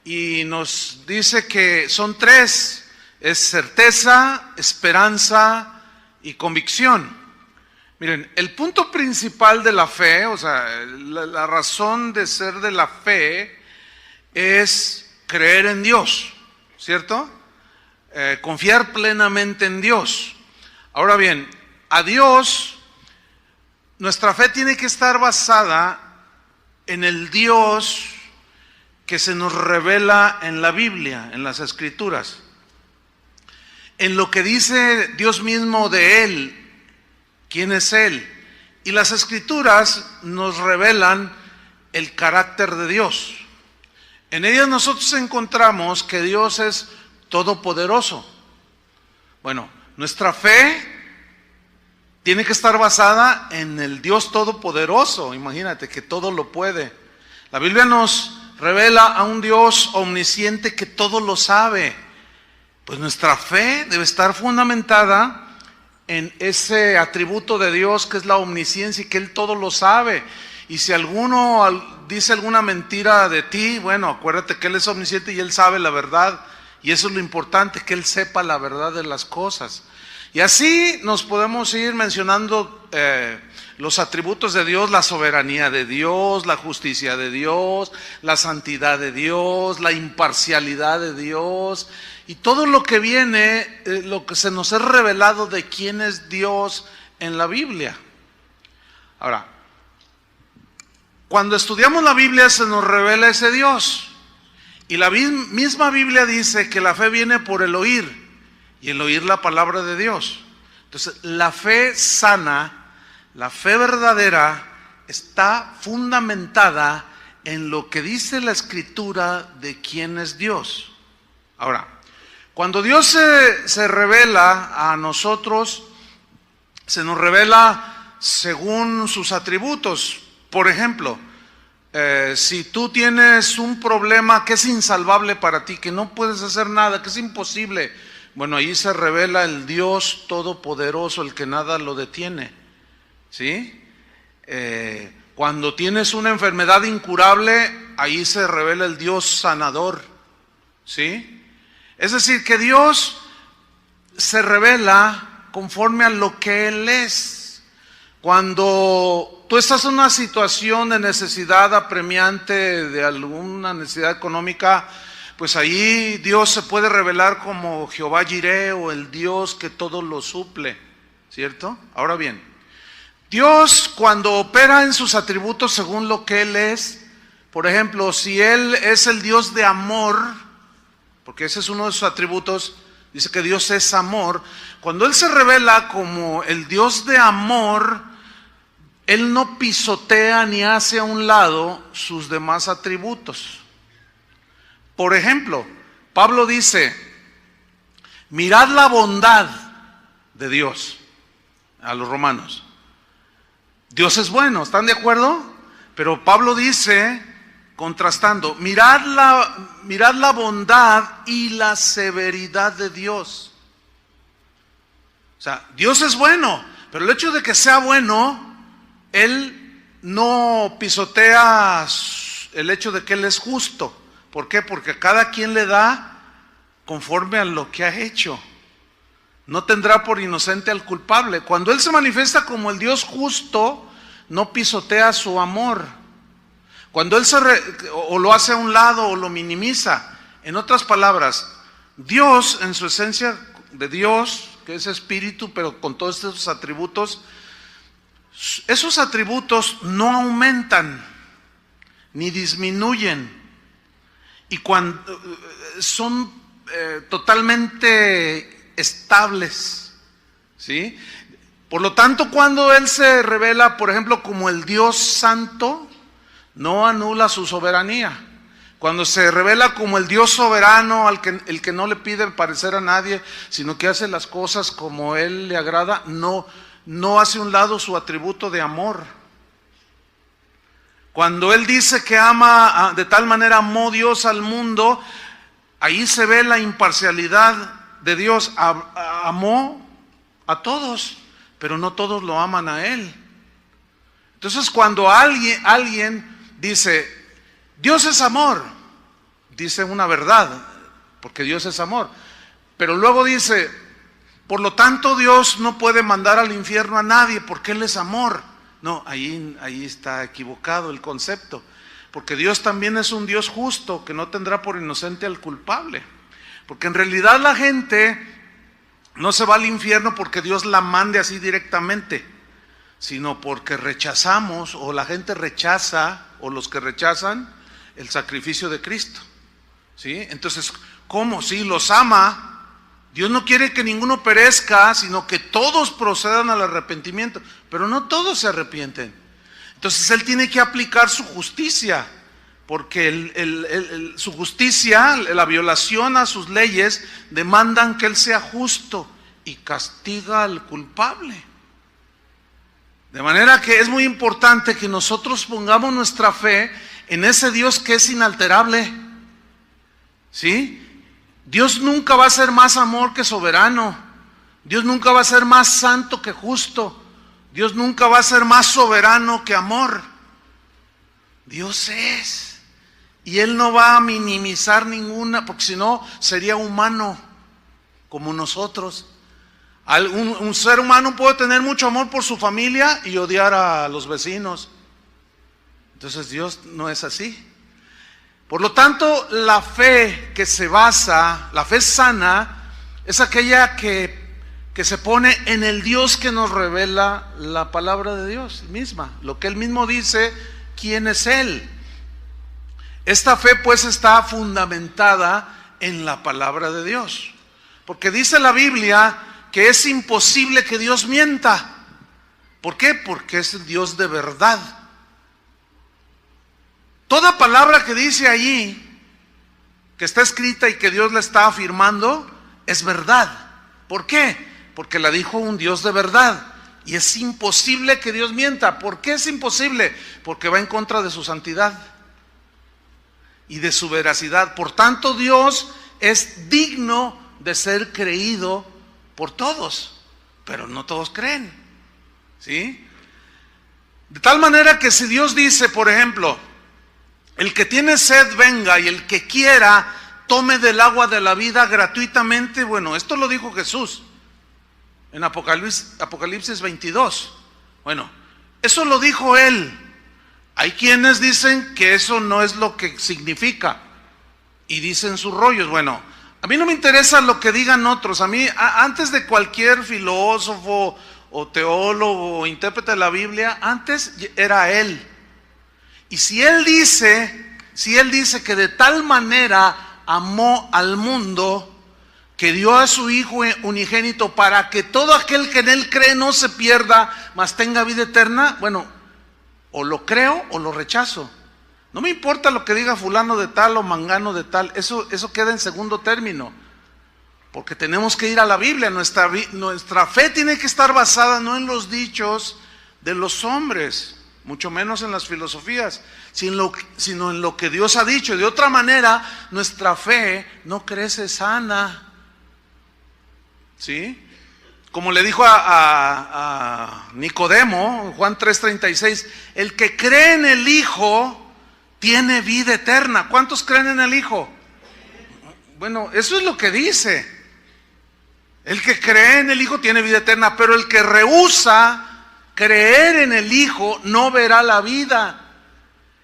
y nos dice que son tres: es certeza, esperanza y convicción. Miren, el punto principal de la fe, o sea, la razón de ser de la fe es creer en Dios, ¿cierto? Confiar plenamente en Dios. Ahora bien, a Dios, nuestra fe tiene que estar basada en el Dios que se nos revela en la Biblia, en las Escrituras, en lo que dice Dios mismo de Él, quién es Él. Y las Escrituras nos revelan el carácter de Dios. En ellas nosotros encontramos que Dios es todopoderoso. Bueno, nuestra fe tiene que estar basada en el Dios todopoderoso. Imagínate que todo lo puede. La Biblia nos revela a un Dios omnisciente que todo lo sabe. Pues nuestra fe debe estar fundamentada en ese atributo de Dios que es la omnisciencia y que Él todo lo sabe. Y si alguno dice alguna mentira de ti, bueno, acuérdate que Él es omnisciente y Él sabe la verdad. Y eso es lo importante, que Él sepa la verdad de las cosas. Y así nos podemos ir mencionando los atributos de Dios: la soberanía de Dios, la justicia de Dios, la santidad de Dios, la imparcialidad de Dios, y todo lo que viene, lo que se nos es revelado de quién es Dios en la Biblia. Ahora, cuando estudiamos la Biblia se nos revela ese Dios. Y la misma Biblia dice que la fe viene por el oír, y el oír la palabra de Dios. Entonces, la fe sana, la fe verdadera, está fundamentada en lo que dice la Escritura de quién es Dios. Ahora, cuando Dios se revela a nosotros, se nos revela según sus atributos. Por ejemplo, si tú tienes un problema que es insalvable para ti, que no puedes hacer nada, que es imposible, bueno, ahí se revela el Dios todopoderoso, el que nada lo detiene, ¿sí? Cuando tienes una enfermedad incurable, ahí se revela el Dios sanador, ¿sí? Es decir, que Dios se revela conforme a lo que Él es. Cuando tú estás en una situación de necesidad apremiante, de alguna necesidad económica, pues ahí Dios se puede revelar como Jehová Jireh, o el Dios que todo lo suple, ¿cierto? Ahora bien, Dios, cuando opera en sus atributos según lo que Él es, por ejemplo, si Él es el Dios de amor, porque ese es uno de sus atributos, dice que Dios es amor. Cuando Él se revela como el Dios de amor, Él no pisotea ni hace a un lado sus demás atributos. Por ejemplo, Pablo dice: mirad la bondad de Dios, a los romanos. Dios es bueno, ¿están de acuerdo? Pero Pablo dice, contrastando: mirad la bondad y la severidad de Dios. O sea, Dios es bueno, pero el hecho de que sea bueno, Él no pisotea el hecho de que Él es justo. ¿Por qué? Porque a cada quien le da conforme a lo que ha hecho. No tendrá por inocente al culpable. Cuando Él se manifiesta como el Dios justo, no pisotea su amor. Cuando Él o lo hace a un lado o lo minimiza. En otras palabras, Dios, en su esencia de Dios, que es espíritu, pero con todos estos atributos, esos atributos no aumentan ni disminuyen, y cuando son totalmente estables, ¿sí? Por lo tanto, cuando Él se revela, por ejemplo, como el Dios santo, no anula su soberanía. Cuando se revela como el Dios soberano, el que no le pide parecer a nadie, sino que hace las cosas como Él le agrada, no hace a un lado su atributo de amor. Cuando Él dice que ama, de tal manera amó Dios al mundo, ahí se ve la imparcialidad de Dios. Amó a todos, pero no todos lo aman a Él. Entonces, cuando alguien dice: Dios es amor, dice una verdad, porque Dios es amor. Pero luego dice, por lo tanto Dios no puede mandar al infierno a nadie porque Él es amor. No, ahí está equivocado el concepto. Porque Dios también es un Dios justo que no tendrá por inocente al culpable. Porque en realidad la gente no se va al infierno porque Dios la mande así directamente, sino porque rechazamos, o la gente rechaza, o los que rechazan el sacrificio de Cristo. ¿Sí? Entonces, ¿cómo? Sí, los ama. Dios no quiere que ninguno perezca, sino que todos procedan al arrepentimiento. Pero no todos se arrepienten. Entonces Él tiene que aplicar su justicia, porque su justicia, la violación a sus leyes, demandan que Él sea justo y castiga al culpable. De manera que es muy importante que nosotros pongamos nuestra fe en ese Dios que es inalterable. ¿Sí? Dios nunca va a ser más amor que soberano. Dios nunca va a ser más santo que justo. Dios nunca va a ser más soberano que amor. Dios es. Y Él no va a minimizar ninguna, porque si no sería humano como nosotros. Un ser humano puede tener mucho amor por su familia y odiar a los vecinos. Entonces Dios no es así. Por lo tanto, la fe que se basa, la fe sana, es aquella que se pone en el Dios que nos revela la palabra de Dios misma, lo que Él mismo dice, quién es Él. Esta fe pues está fundamentada en la palabra de Dios, porque dice la Biblia que es imposible que Dios mienta. ¿Por qué? Porque es el Dios de verdad. Toda palabra que dice allí, que está escrita y que Dios la está afirmando, es verdad. ¿Por qué? Porque la dijo un Dios de verdad. Y es imposible que Dios mienta. ¿Por qué es imposible? Porque va en contra de su santidad y de su veracidad. Por tanto, Dios es digno de ser creído por todos, pero no todos creen. ¿Sí? De tal manera que si Dios dice, por ejemplo, el que tiene sed venga y el que quiera tome del agua de la vida gratuitamente. Bueno, esto lo dijo Jesús en Apocalipsis 22. Bueno, eso lo dijo Él. Hay quienes dicen que eso no es lo que significa y dicen sus rollos. Bueno, a mí no me interesa lo que digan otros. A mí, antes de cualquier filósofo o teólogo o intérprete de la Biblia, antes era Él. Y si Él dice que de tal manera amó al mundo, que dio a su Hijo unigénito para que todo aquel que en Él cree no se pierda, mas tenga vida eterna, bueno, o lo creo o lo rechazo. No me importa lo que diga fulano de tal o mangano de tal, eso queda en segundo término, porque tenemos que ir a la Biblia. Nuestra fe tiene que estar basada no en los dichos de los hombres, mucho menos en las filosofías, sino en lo que Dios ha dicho. De otra manera, nuestra fe no crece sana. ¿Sí? Como le dijo a Nicodemo, Juan 3:36, el que cree en el Hijo tiene vida eterna. ¿Cuántos creen en el Hijo? Bueno, eso es lo que dice. El que cree en el Hijo tiene vida eterna, pero el que rehúsa creer en el Hijo no verá la vida.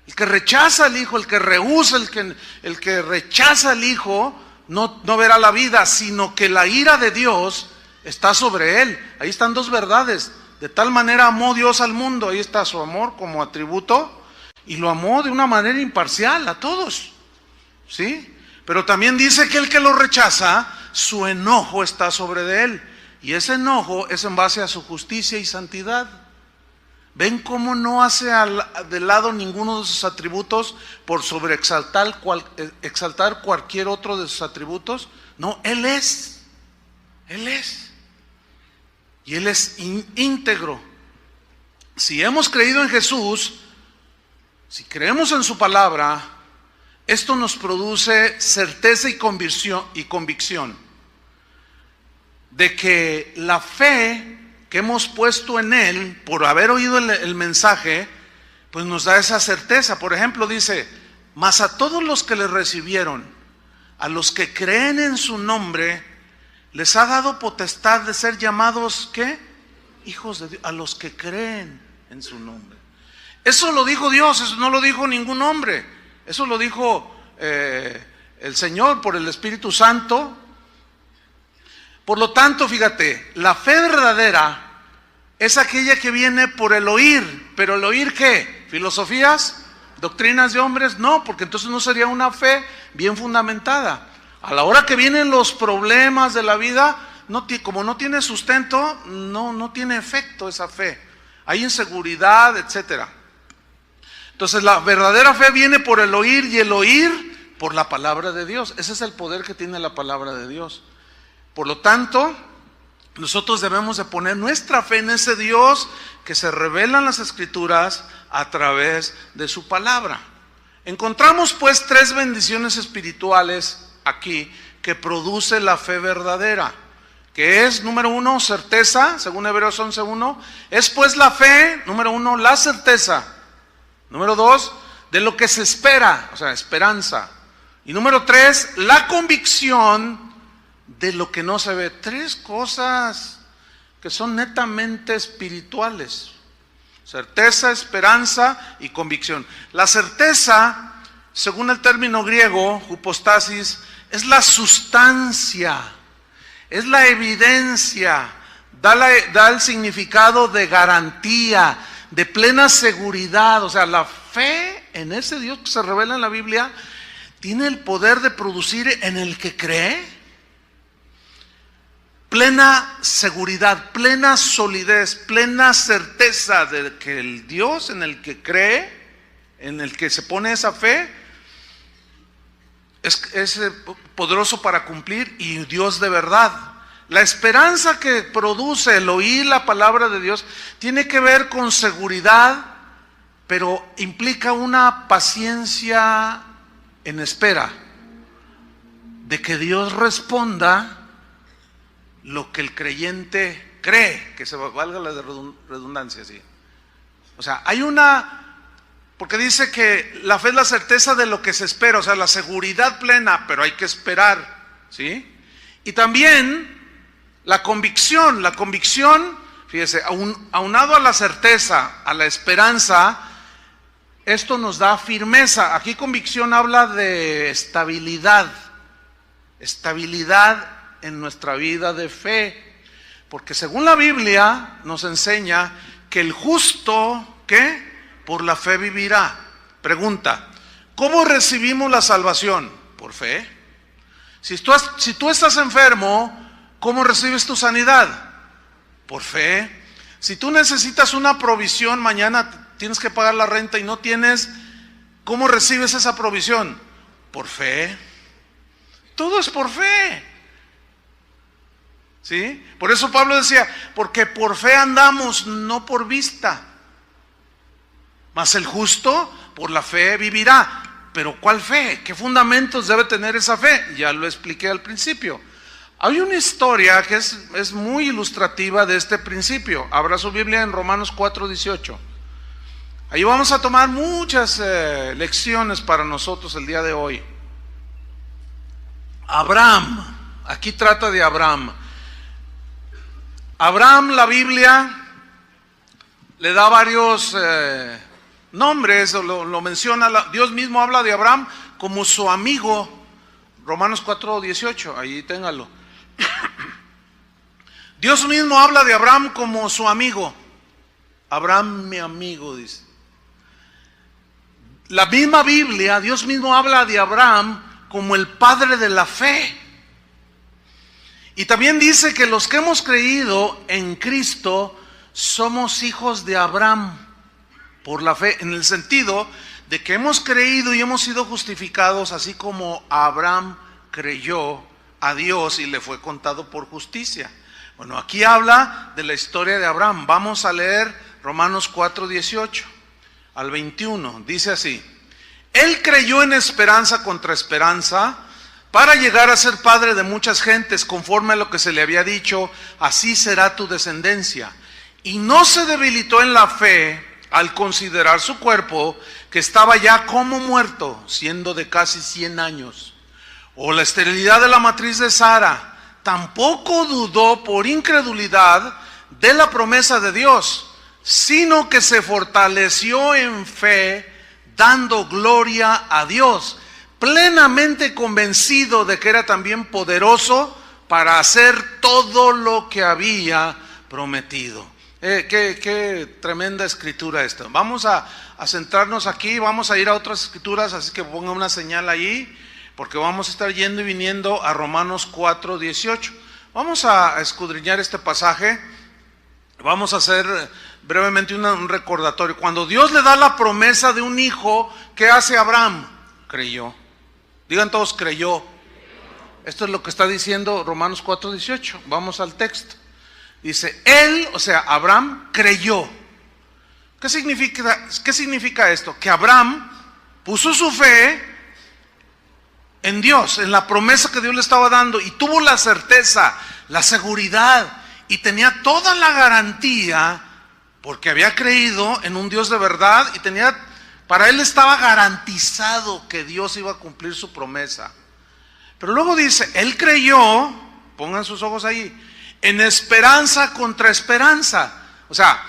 El que rechaza al Hijo, el que rehúsa, el que rechaza al Hijo, no verá la vida, sino que la ira de Dios está sobre él. Ahí están dos verdades. De tal manera amó Dios al mundo, ahí está su amor como atributo, y lo amó de una manera imparcial a todos. ¿Sí? Pero también dice que el que lo rechaza, su enojo está sobre de él. Y ese enojo es en base a su justicia y santidad. ¿Ven cómo no hace de lado ninguno de sus atributos por sobreexaltar exaltar cualquier otro de sus atributos? No, Él es. Él es. Y Él es íntegro. Si hemos creído en Jesús, si creemos en su palabra, esto nos produce certeza y convicción de que la fe que hemos puesto en Él, por haber oído el mensaje, pues nos da esa certeza. Por ejemplo, dice, Mas a todos los que le recibieron, a los que creen en su nombre, les ha dado potestad de ser llamados, ¿qué? Hijos de Dios, a los que creen en su nombre. Eso lo dijo Dios, eso no lo dijo ningún hombre. Eso lo dijo el Señor por el Espíritu Santo. Por lo tanto, fíjate, la fe verdadera es aquella que viene por el oír. ¿Pero el oír qué? ¿Filosofías? ¿Doctrinas de hombres? No, porque entonces no sería una fe bien fundamentada. A la hora que vienen los problemas de la vida, como no tiene sustento, no tiene efecto esa fe. Hay inseguridad, etcétera. Entonces la verdadera fe viene por el oír, y el oír por la palabra de Dios. Ese es el poder que tiene la palabra de Dios. Por lo tanto, nosotros debemos de poner nuestra fe en ese Dios que se revela en las Escrituras a través de su palabra. Encontramos pues 3 bendiciones espirituales aquí que produce la fe verdadera, que es, número 1, certeza, según Hebreos 11:1. Es pues la fe, número 1, la certeza. Número 2, de lo que se espera, o sea, esperanza. Y número 3, la convicción de lo que no se ve. 3 cosas que son netamente espirituales: certeza, esperanza y convicción. La certeza, según el término griego, hypostasis, es la sustancia, es la evidencia, da el significado de garantía, de plena seguridad. O sea, la fe en ese Dios que se revela en la Biblia tiene el poder de producir en el que cree plena seguridad, plena solidez, plena certeza de que el Dios en el que cree, en el que se pone esa fe, es poderoso para cumplir, y Dios de verdad. La esperanza que produce el oír la palabra de Dios tiene que ver con seguridad, pero implica una paciencia en espera de que Dios responda lo que el creyente cree, que se valga la redundancia, ¿sí? O sea, porque dice que la fe es la certeza de lo que se espera, o sea, la seguridad plena, pero hay que esperar, ¿sí? Y también la convicción, fíjese, aunado a la certeza, a la esperanza, esto nos da firmeza. Aquí convicción habla de estabilidad en nuestra vida de fe, porque según la Biblia nos enseña que el justo, ¿qué? Por la fe vivirá. Pregunta: ¿cómo recibimos la salvación? Por fe. Si tú estás enfermo, ¿cómo recibes tu sanidad? Por fe. Si tú necesitas una provisión, mañana tienes que pagar la renta y no tienes, ¿cómo recibes esa provisión? Por fe. Todo es por fe. ¿Sí? Por eso Pablo decía, porque por fe andamos, no por vista. Mas el justo por la fe vivirá. ¿Pero cuál fe? ¿Qué fundamentos debe tener esa fe? Ya lo expliqué al principio. Hay una historia que es muy ilustrativa de este principio. Abra su Biblia en Romanos 4:18. Ahí vamos a tomar muchas lecciones para nosotros el día de hoy. Abraham, aquí trata de Abraham. Abraham, la Biblia le da varios nombres, lo menciona, Dios mismo habla de Abraham como su amigo. Romanos 4:18, ahí téngalo. Dios mismo habla de Abraham como su amigo. Abraham, mi amigo, dice. La misma Biblia, Dios mismo habla de Abraham como el padre de la fe. Y también dice que los que hemos creído en Cristo somos hijos de Abraham por la fe, en el sentido de que hemos creído y hemos sido justificados así como Abraham creyó a Dios y le fue contado por justicia. Bueno, aquí habla de la historia de Abraham. Vamos a leer Romanos 4:18 al 21. Dice así: Él creyó en esperanza contra esperanza, para llegar a ser padre de muchas gentes, conforme a lo que se le había dicho, así será tu descendencia. Y no se debilitó en la fe al considerar su cuerpo, que estaba ya como muerto, siendo de casi 100 años, o la esterilidad de la matriz de Sara, tampoco dudó por incredulidad de la promesa de Dios, sino que se fortaleció en fe, dando gloria a Dios, plenamente convencido de que era también poderoso para hacer todo lo que había prometido. Qué tremenda escritura esto. Vamos a centrarnos aquí, vamos a ir a otras escrituras, así que ponga una señal ahí, porque vamos a estar yendo y viniendo a Romanos 4:18. Vamos a escudriñar este pasaje. Vamos a hacer brevemente un recordatorio. Cuando Dios le da la promesa de un hijo, ¿qué hace Abraham? Creyó. Digan todos, creyó. Esto es lo que está diciendo Romanos 4:18. Vamos al texto. Dice, él, o sea, Abraham creyó. ¿Qué significa esto? Que Abraham puso su fe en Dios, en la promesa que Dios le estaba dando, y tuvo la certeza, la seguridad, y tenía toda la garantía, porque había creído en un Dios de verdad, y para él estaba garantizado que Dios iba a cumplir su promesa. Pero luego dice, él creyó, pongan sus ojos ahí, en esperanza contra esperanza. O sea,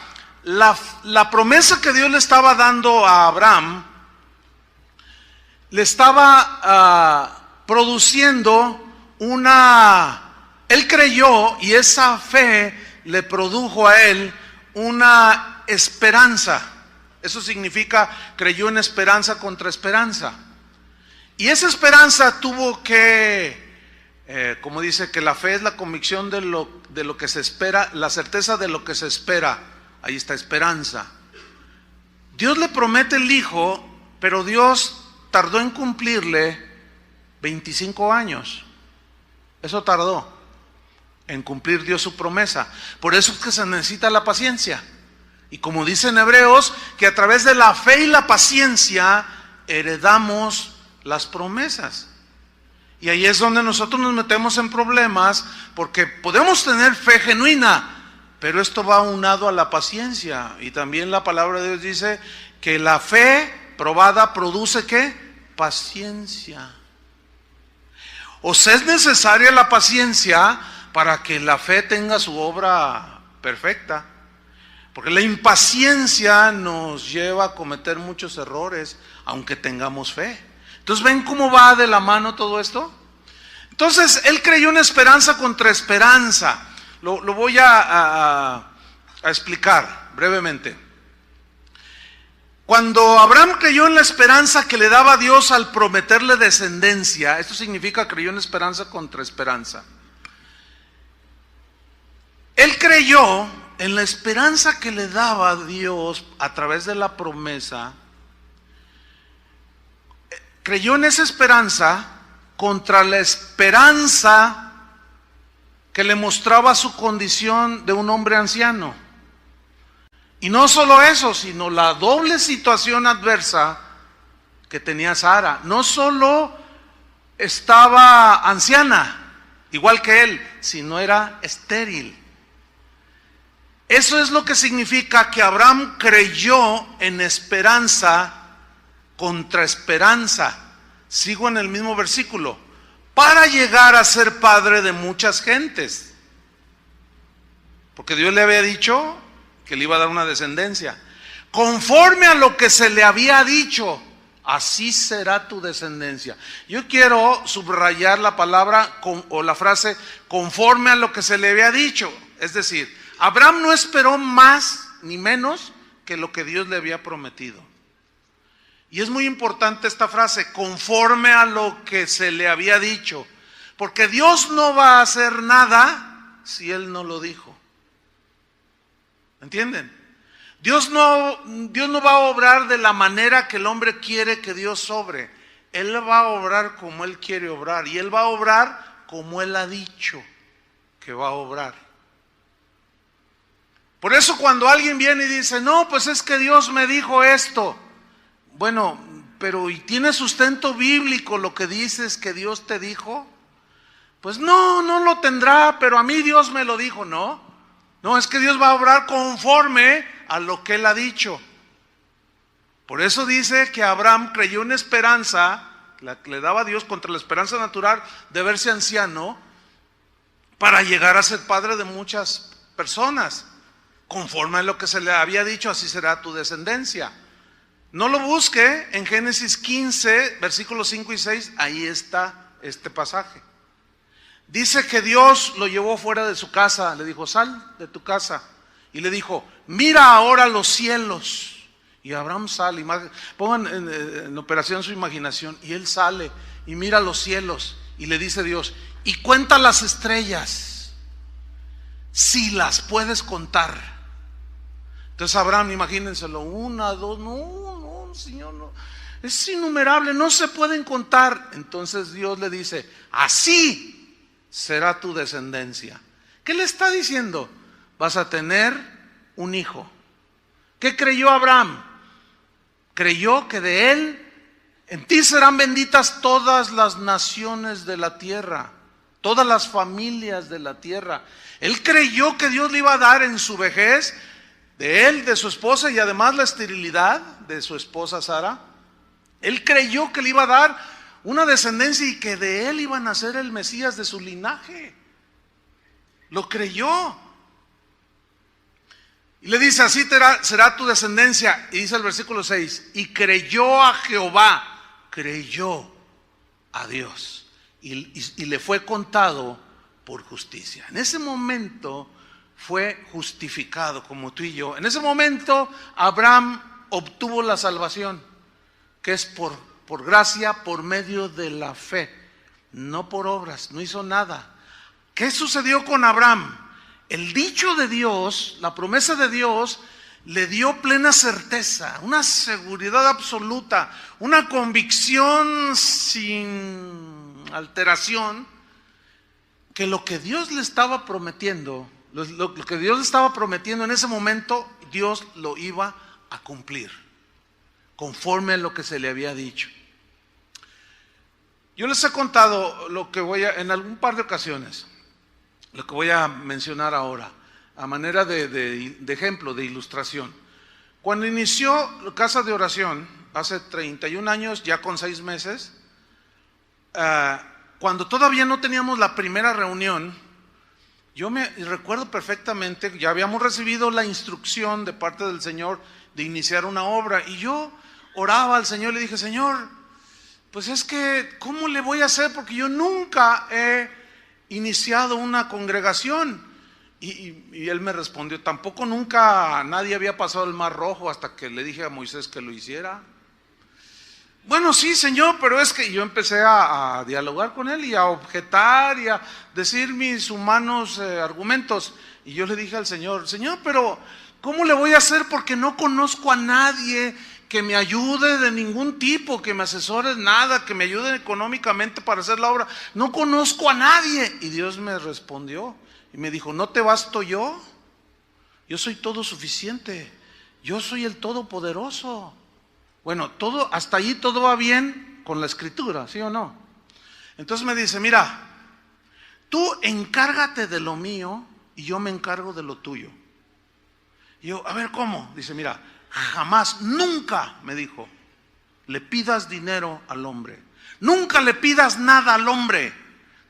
la promesa que Dios le estaba dando a Abraham, le estaba produciendo él creyó, y esa fe le produjo a él una esperanza. Eso significa, creyó en esperanza contra esperanza. Y esa esperanza tuvo que, como dice, que la fe es la convicción de lo que se espera, la certeza de lo que se espera. Ahí está, esperanza. Dios le promete el hijo, pero Dios tardó en cumplirle 25 años. Eso tardó en cumplir Dios su promesa. Por eso es que se necesita la paciencia. Y como dice en Hebreos, que a través de la fe y la paciencia heredamos las promesas. Y ahí es donde nosotros nos metemos en problemas, porque podemos tener fe genuina, pero esto va aunado a la paciencia. Y también la palabra de Dios dice que la fe probada produce ¿qué? Paciencia. O sea, es necesaria la paciencia para que la fe tenga su obra perfecta. Porque la impaciencia nos lleva a cometer muchos errores, aunque tengamos fe. Entonces, ¿ven cómo va de la mano todo esto? Entonces, él creyó en esperanza contra esperanza. Lo voy a explicar brevemente. Cuando Abraham creyó en la esperanza que le daba Dios al prometerle descendencia, esto significa creyó en esperanza contra esperanza. Él creyó en la esperanza que le daba Dios a través de la promesa. Creyó en esa esperanza contra la esperanza que le mostraba su condición de un hombre anciano. Y no solo eso, sino la doble situación adversa que tenía Sara. No solo estaba anciana, igual que él, sino era estéril. Eso es lo que significa que Abraham creyó en esperanza contra esperanza. Sigo en el mismo versículo. Para llegar a ser padre de muchas gentes. Porque Dios le había dicho que le iba a dar una descendencia. Conforme a lo que se le había dicho, así será tu descendencia. Yo quiero subrayar la palabra o la frase conforme a lo que se le había dicho. Es decir, Abraham no esperó más ni menos que lo que Dios le había prometido. Y es muy importante esta frase, conforme a lo que se le había dicho. Porque Dios no va a hacer nada si Él no lo dijo. ¿Entienden? Dios no va a obrar de la manera que el hombre quiere que Dios obre. Él va a obrar como Él quiere obrar. Y Él va a obrar como Él ha dicho que va a obrar. Por eso cuando alguien viene y dice, no, pues es que Dios me dijo esto. Bueno, pero ¿y tiene sustento bíblico lo que dices que Dios te dijo? Pues no lo tendrá, pero a mí Dios me lo dijo. No, es que Dios va a obrar conforme a lo que Él ha dicho. Por eso dice que Abraham creyó en esperanza, la que le daba a Dios contra la esperanza natural de verse anciano, para llegar a ser padre de muchas personas. Conforme a lo que se le había dicho, así será tu descendencia. No lo busque, en Génesis 15, versículos 5 y 6, ahí está este pasaje. Dice que Dios lo llevó fuera de su casa, le dijo, sal de tu casa. Y le dijo, mira ahora los cielos. Y Abraham sale, pongan en operación su imaginación, y él sale y mira los cielos y le dice Dios, y cuenta las estrellas, si las puedes contar. Entonces Abraham, imagínenselo, 1, 2, no, Señor, no, es innumerable, no se pueden contar. Entonces Dios le dice, así será tu descendencia. ¿Qué le está diciendo? Vas a tener un hijo. ¿Qué creyó Abraham? Creyó que de él, en ti serán benditas todas las naciones de la tierra, todas las familias de la tierra. Él creyó que Dios le iba a dar en su vejez, de él, de su esposa, y además la esterilidad de su esposa Sara. Él creyó que le iba a dar una descendencia y que de él iba a nacer el Mesías de su linaje. Lo creyó. Y le dice, así será tu descendencia. Y dice el versículo 6, y creyó a Jehová, creyó a Dios. Y le fue contado por justicia. En ese momento fue justificado como tú y yo. En ese momento Abraham obtuvo la salvación, que es por gracia, por medio de la fe, no por obras, no hizo nada. ¿Qué sucedió con Abraham? El dicho de Dios, la promesa de Dios, le dio plena certeza, una seguridad absoluta, una convicción sin alteración, que lo que Dios le estaba prometiendo, lo que Dios le estaba prometiendo en ese momento, Dios lo iba a cumplir, conforme a lo que se le había dicho. Yo les he contado en algún par de ocasiones, lo que voy a mencionar ahora, a manera de ejemplo, de ilustración. Cuando inició Casa de Oración, hace 31 años, ya con 6 meses, cuando todavía no teníamos la primera reunión, yo me recuerdo perfectamente, ya habíamos recibido la instrucción de parte del Señor de iniciar una obra, y yo oraba al Señor, le dije, Señor, pues es que, ¿cómo le voy a hacer? Porque yo nunca he iniciado una congregación. Y él me respondió, tampoco nunca nadie había pasado el Mar Rojo, hasta que le dije a Moisés que lo hiciera. Bueno, sí, Señor, pero es que yo empecé a dialogar con él y a objetar y a decir mis humanos argumentos. Y yo le dije al Señor, Señor, pero ¿cómo le voy a hacer? Porque no conozco a nadie que me ayude de ningún tipo, que me asesore nada, que me ayude económicamente para hacer la obra. No conozco a nadie. Y Dios me respondió y me dijo, ¿no te basto yo? Yo soy todo suficiente. Yo soy el todopoderoso. Bueno, hasta allí todo va bien con la escritura, ¿sí o no? Entonces me dice, mira, tú encárgate de lo mío y yo me encargo de lo tuyo. Y yo, a ver, ¿cómo? Dice, mira, jamás, nunca, me dijo, le pidas dinero al hombre. Nunca le pidas nada al hombre.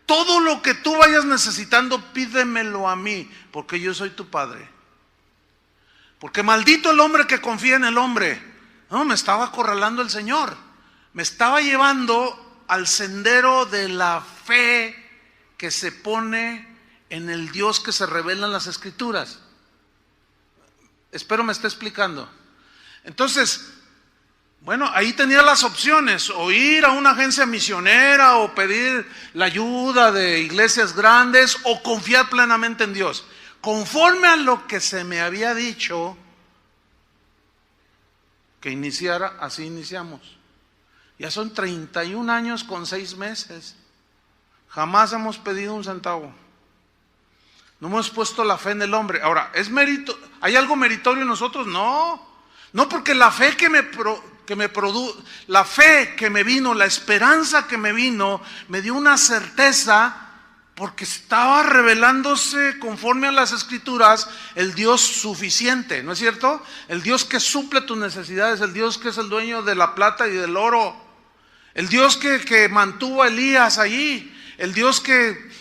Todo lo que tú vayas necesitando, pídemelo a mí, porque yo soy tu padre. Porque maldito el hombre que confía en el hombre. No, me estaba acorralando el Señor. Me estaba llevando al sendero de la fe que se pone en el Dios que se revela en las Escrituras. Espero me esté explicando. Entonces, bueno, ahí tenía las opciones, o ir a una agencia misionera, o pedir la ayuda de iglesias grandes, o confiar plenamente en Dios. Conforme a lo que se me había dicho que iniciara, así iniciamos. Ya son 31 años con 6 meses. Jamás hemos pedido un centavo. No hemos puesto la fe en el hombre. Ahora, ¿es mérito? ¿Hay algo meritorio en nosotros? No. No, porque la fe la fe que me vino, la esperanza que me vino, me dio una certeza Porque estaba revelándose conforme a las Escrituras el Dios suficiente, ¿no es cierto? El Dios que suple tus necesidades, el Dios que es el dueño de la plata y del oro, el Dios que mantuvo a Elías allí, el Dios que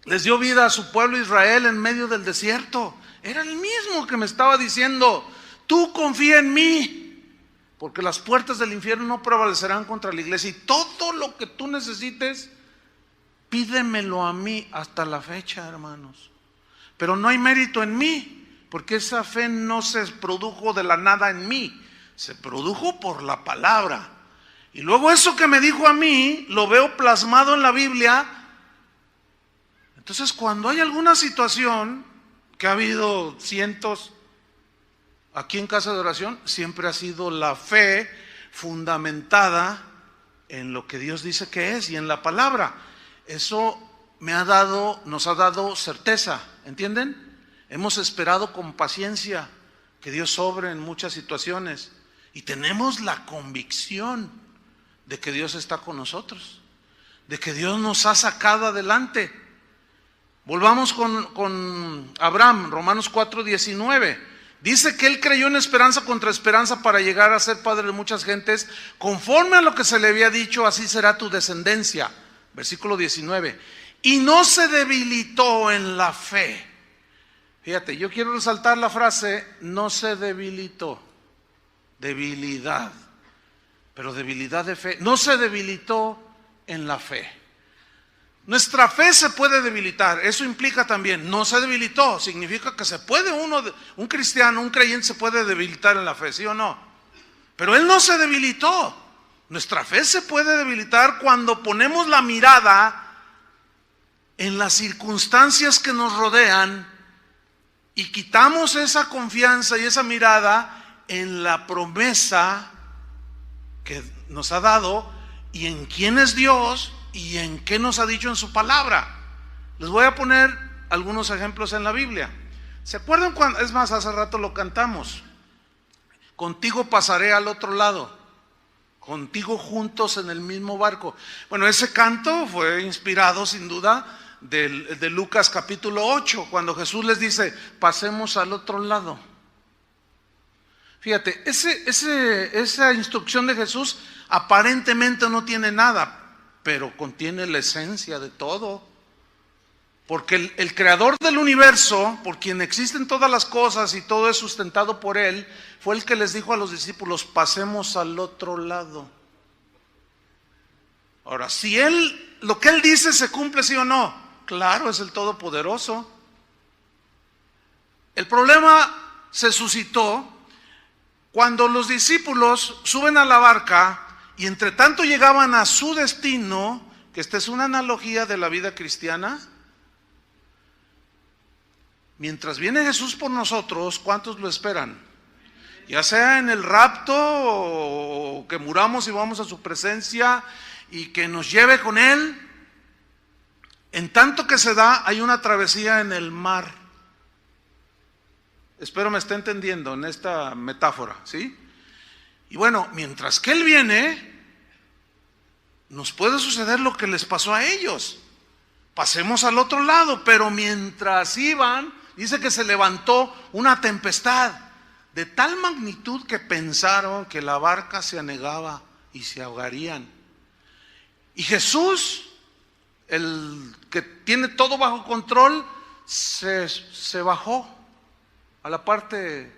les dio vida a su pueblo Israel en medio del desierto. Era el mismo que me estaba diciendo: tú confía en mí, porque las puertas del infierno no prevalecerán contra la iglesia, y todo lo que tú necesites, pídemelo a mí. Hasta la fecha, hermanos. Pero no hay mérito en mí, porque esa fe no se produjo de la nada en mí, se produjo por la palabra. Y luego eso que me dijo a mí, lo veo plasmado en la Biblia. Entonces, cuando hay alguna situación, que ha habido cientos aquí en Casa de Oración, siempre ha sido la fe fundamentada en lo que Dios dice que es y en la palabra. Eso nos ha dado certeza, ¿entienden? Hemos esperado con paciencia que Dios obre en muchas situaciones y tenemos la convicción de que Dios está con nosotros, de que Dios nos ha sacado adelante. Volvamos con Abraham, Romanos 4:19. Dice que él creyó en esperanza contra esperanza para llegar a ser padre de muchas gentes, conforme a lo que se le había dicho, así será tu descendencia. Versículo 19. Y no se debilitó en la fe. Fíjate, yo quiero resaltar la frase: no se debilitó. Debilidad, pero debilidad de fe. No se debilitó en la fe. Nuestra fe se puede debilitar, eso implica también, no se debilitó, significa que se puede un cristiano, un creyente se puede debilitar en la fe, ¿sí o no? Pero él no se debilitó. Nuestra fe se puede debilitar cuando ponemos la mirada en las circunstancias que nos rodean y quitamos esa confianza y esa mirada en la promesa que nos ha dado y en quién es Dios y en qué nos ha dicho en su palabra. Les voy a poner algunos ejemplos en la Biblia. ¿Se acuerdan cuando, es más, hace rato lo cantamos? Contigo pasaré al otro lado, contigo juntos en el mismo barco. Bueno, ese canto fue inspirado sin duda de Lucas capítulo 8, cuando Jesús les dice: pasemos al otro lado. Fíjate, esa instrucción de Jesús aparentemente no tiene nada, pero contiene la esencia de todo. Porque el creador del universo, por quien existen todas las cosas y todo es sustentado por él, fue el que les dijo a los discípulos: pasemos al otro lado. Ahora, si lo que él dice se cumple, sí o no, claro, es el Todopoderoso. El problema se suscitó cuando los discípulos suben a la barca y entre tanto llegaban a su destino, que esta es una analogía de la vida cristiana. Mientras viene Jesús por nosotros, ¿cuántos lo esperan? Ya sea en el rapto o que muramos y vamos a su presencia y que nos lleve con él. En tanto que se da, hay una travesía en el mar. Espero me esté entendiendo en esta metáfora, ¿sí? Y bueno, mientras que él viene, nos puede suceder lo que les pasó a ellos. Pasemos al otro lado, pero mientras iban, dice que se levantó una tempestad de tal magnitud que pensaron que la barca se anegaba y se ahogarían. Y Jesús, el que tiene todo bajo control, se bajó a la parte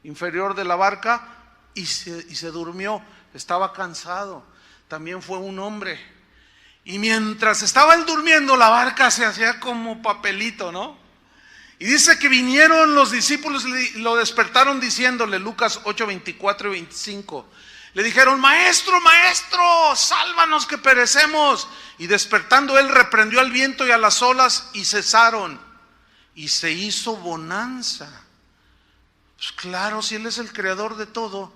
inferior de la barca y se durmió. Estaba cansado. También fue un hombre. Y mientras estaba él durmiendo, la barca se hacía como papelito, ¿no? Y dice que vinieron los discípulos y lo despertaron diciéndole, Lucas 8, 24 y 25. Le dijeron: maestro, maestro, sálvanos que perecemos. Y despertando él reprendió al viento y a las olas y cesaron. Y se hizo bonanza. Pues claro, si él es el creador de todo,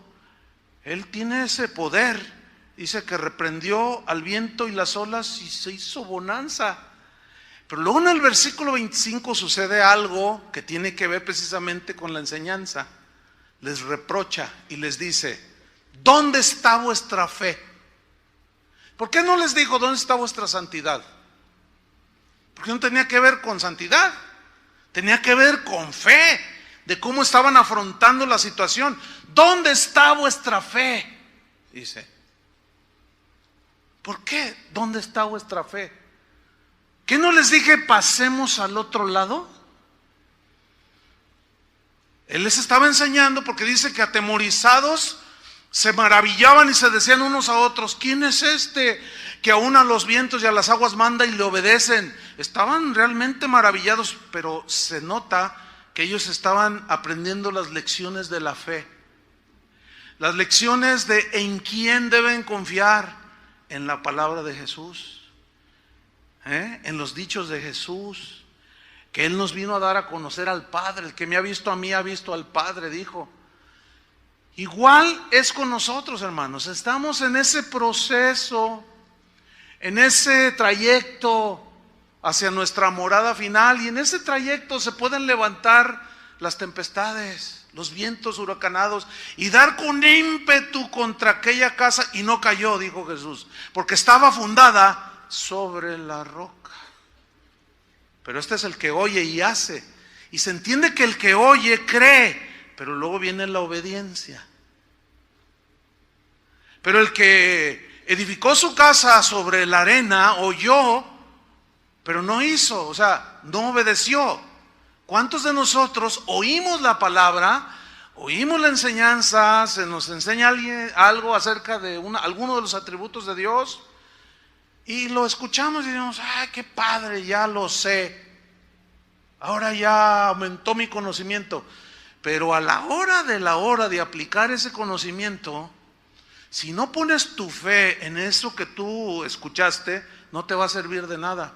él tiene ese poder. Dice que reprendió al viento y las olas y se hizo bonanza. Pero luego en el versículo 25 sucede algo que tiene que ver precisamente con la enseñanza. Les reprocha y les dice: ¿dónde está vuestra fe? ¿Por qué no les dijo: ¿dónde está vuestra santidad? Porque no tenía que ver con santidad, tenía que ver con fe, de cómo estaban afrontando la situación. ¿Dónde está vuestra fe? Dice. ¿Por qué? ¿Dónde está vuestra fe? ¿Qué no les dije pasemos al otro lado? Él les estaba enseñando porque dice que atemorizados se maravillaban y se decían unos a otros, ¿quién es este que aún a los vientos y a las aguas manda y le obedecen? Estaban realmente maravillados, pero se nota que ellos estaban aprendiendo las lecciones de la fe. Las lecciones de en quién deben confiar, en la palabra de Jesús, en los dichos de Jesús, que Él nos vino a dar a conocer al Padre. El que me ha visto a mí ha visto al Padre, dijo. Igual es con nosotros, hermanos. Estamos en ese proceso, en ese trayecto hacia nuestra morada final, y en ese trayecto se pueden levantar las tempestades, los vientos huracanados, y dar con ímpetu contra aquella casa, y no cayó, dijo Jesús, porque estaba fundada sobre la roca. Pero este es el que oye y hace, y se entiende que el que oye cree, pero luego viene la obediencia. Pero el que edificó su casa sobre la arena oyó, pero no hizo, o sea, no obedeció. ¿Cuántos de nosotros oímos la palabra, oímos la enseñanza, se nos enseña algo acerca de alguno de los atributos de Dios, y lo escuchamos y decimos, ¡ay, qué padre, ya lo sé! Ahora ya aumentó mi conocimiento. Pero a la hora de aplicar ese conocimiento, si no pones tu fe en eso que tú escuchaste, no te va a servir de nada.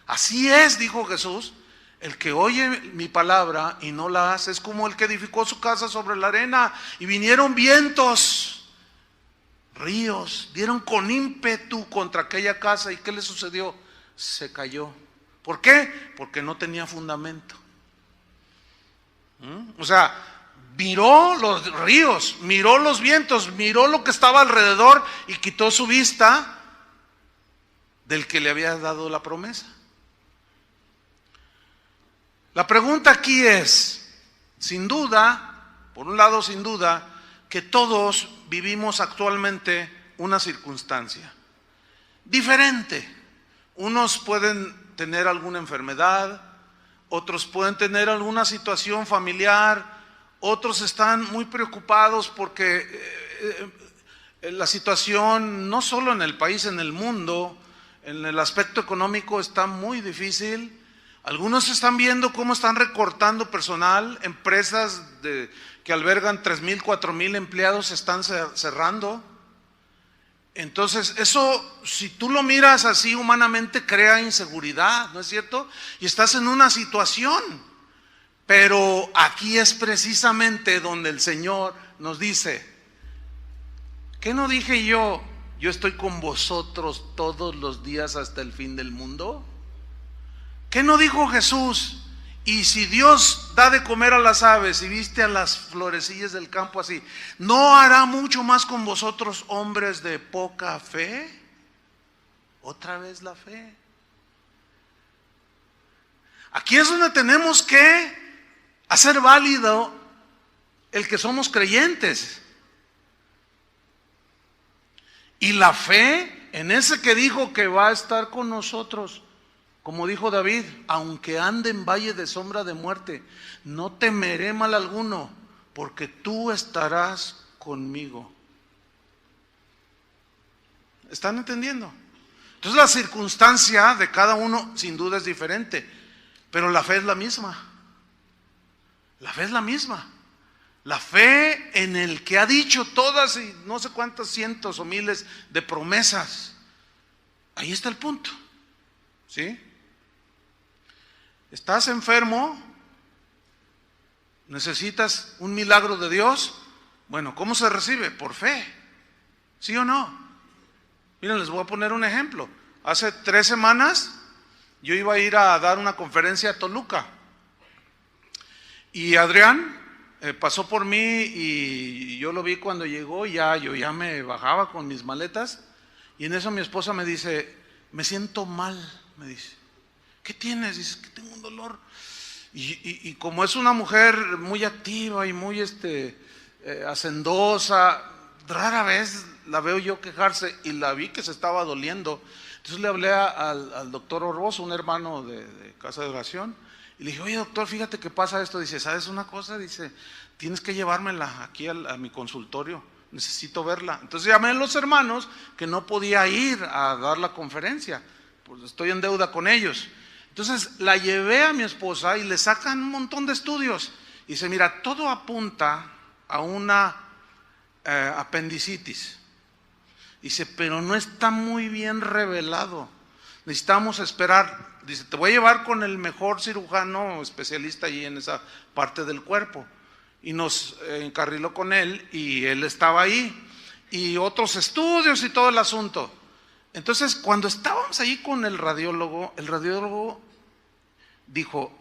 Así es, dijo Jesús. El que oye mi palabra y no la hace es como el que edificó su casa sobre la arena, y vinieron vientos, ríos, dieron con ímpetu contra aquella casa, y ¿qué le sucedió? Se cayó. ¿Por qué? Porque no tenía fundamento. O sea, miró los ríos, miró los vientos, miró lo que estaba alrededor, y quitó su vista del que le había dado la promesa. La pregunta aquí es, sin duda, por un lado sin duda, que todos vivimos actualmente una circunstancia diferente. Unos pueden tener alguna enfermedad, otros pueden tener alguna situación familiar, otros están muy preocupados porque la situación, no solo en el país, en el mundo, en el aspecto económico está muy difícil. Algunos están viendo cómo están recortando personal, empresas que albergan 3,000, 4,000 empleados están cerrando. Entonces eso, si tú lo miras así humanamente, crea inseguridad, ¿no es cierto? Y estás en una situación, pero aquí es precisamente donde el Señor nos dice, ¿qué no dije yo? Yo estoy con vosotros todos los días hasta el fin del mundo. ¿Qué no dijo Jesús? Y si Dios da de comer a las aves y viste a las florecillas del campo así, ¿no hará mucho más con vosotros, hombres de poca fe? Otra vez la fe. Aquí es donde tenemos que hacer válido el que somos creyentes. Y la fe en ese que dijo que va a estar con nosotros. Como dijo David, aunque ande en valle de sombra de muerte, no temeré mal alguno, porque tú estarás conmigo. ¿Están entendiendo? Entonces la circunstancia de cada uno sin duda es diferente, pero la fe es la misma. La fe es la misma. La fe en el que ha dicho todas y no sé cuántas cientos o miles de promesas. Ahí está el punto. ¿Sí? ¿Estás enfermo? ¿Necesitas un milagro de Dios? Bueno, ¿cómo se recibe? Por fe. ¿Sí o no? Miren, les voy a poner un ejemplo. Hace 3 semanas yo iba a ir a dar una conferencia a Toluca. Y Adrián pasó por mí y yo lo vi cuando llegó. Yo ya me bajaba con mis maletas. Y en eso mi esposa me dice, me siento mal, me dice. ¿Qué tienes? Dice, que tengo un dolor. Y como es una mujer muy activa y muy hacendosa, rara vez la veo yo quejarse, y la vi que se estaba doliendo. Entonces le hablé al doctor Orbozo, un hermano de casa de oración, y le dije, oye doctor, fíjate que pasa esto. Dice, ¿sabes una cosa? Dice, tienes que llevármela aquí a mi consultorio, necesito verla. Entonces llamé a los hermanos que no podía ir a dar la conferencia, pues estoy en deuda con ellos. Entonces la llevé a mi esposa y le sacan un montón de estudios. Y dice, mira, todo apunta a una apendicitis. Dice, pero no está muy bien revelado. Necesitamos esperar. Dice, te voy a llevar con el mejor cirujano especialista allí en esa parte del cuerpo. Y nos encarriló con él y él estaba ahí. Y otros estudios y todo el asunto. Entonces, cuando estábamos ahí con el radiólogo dijo,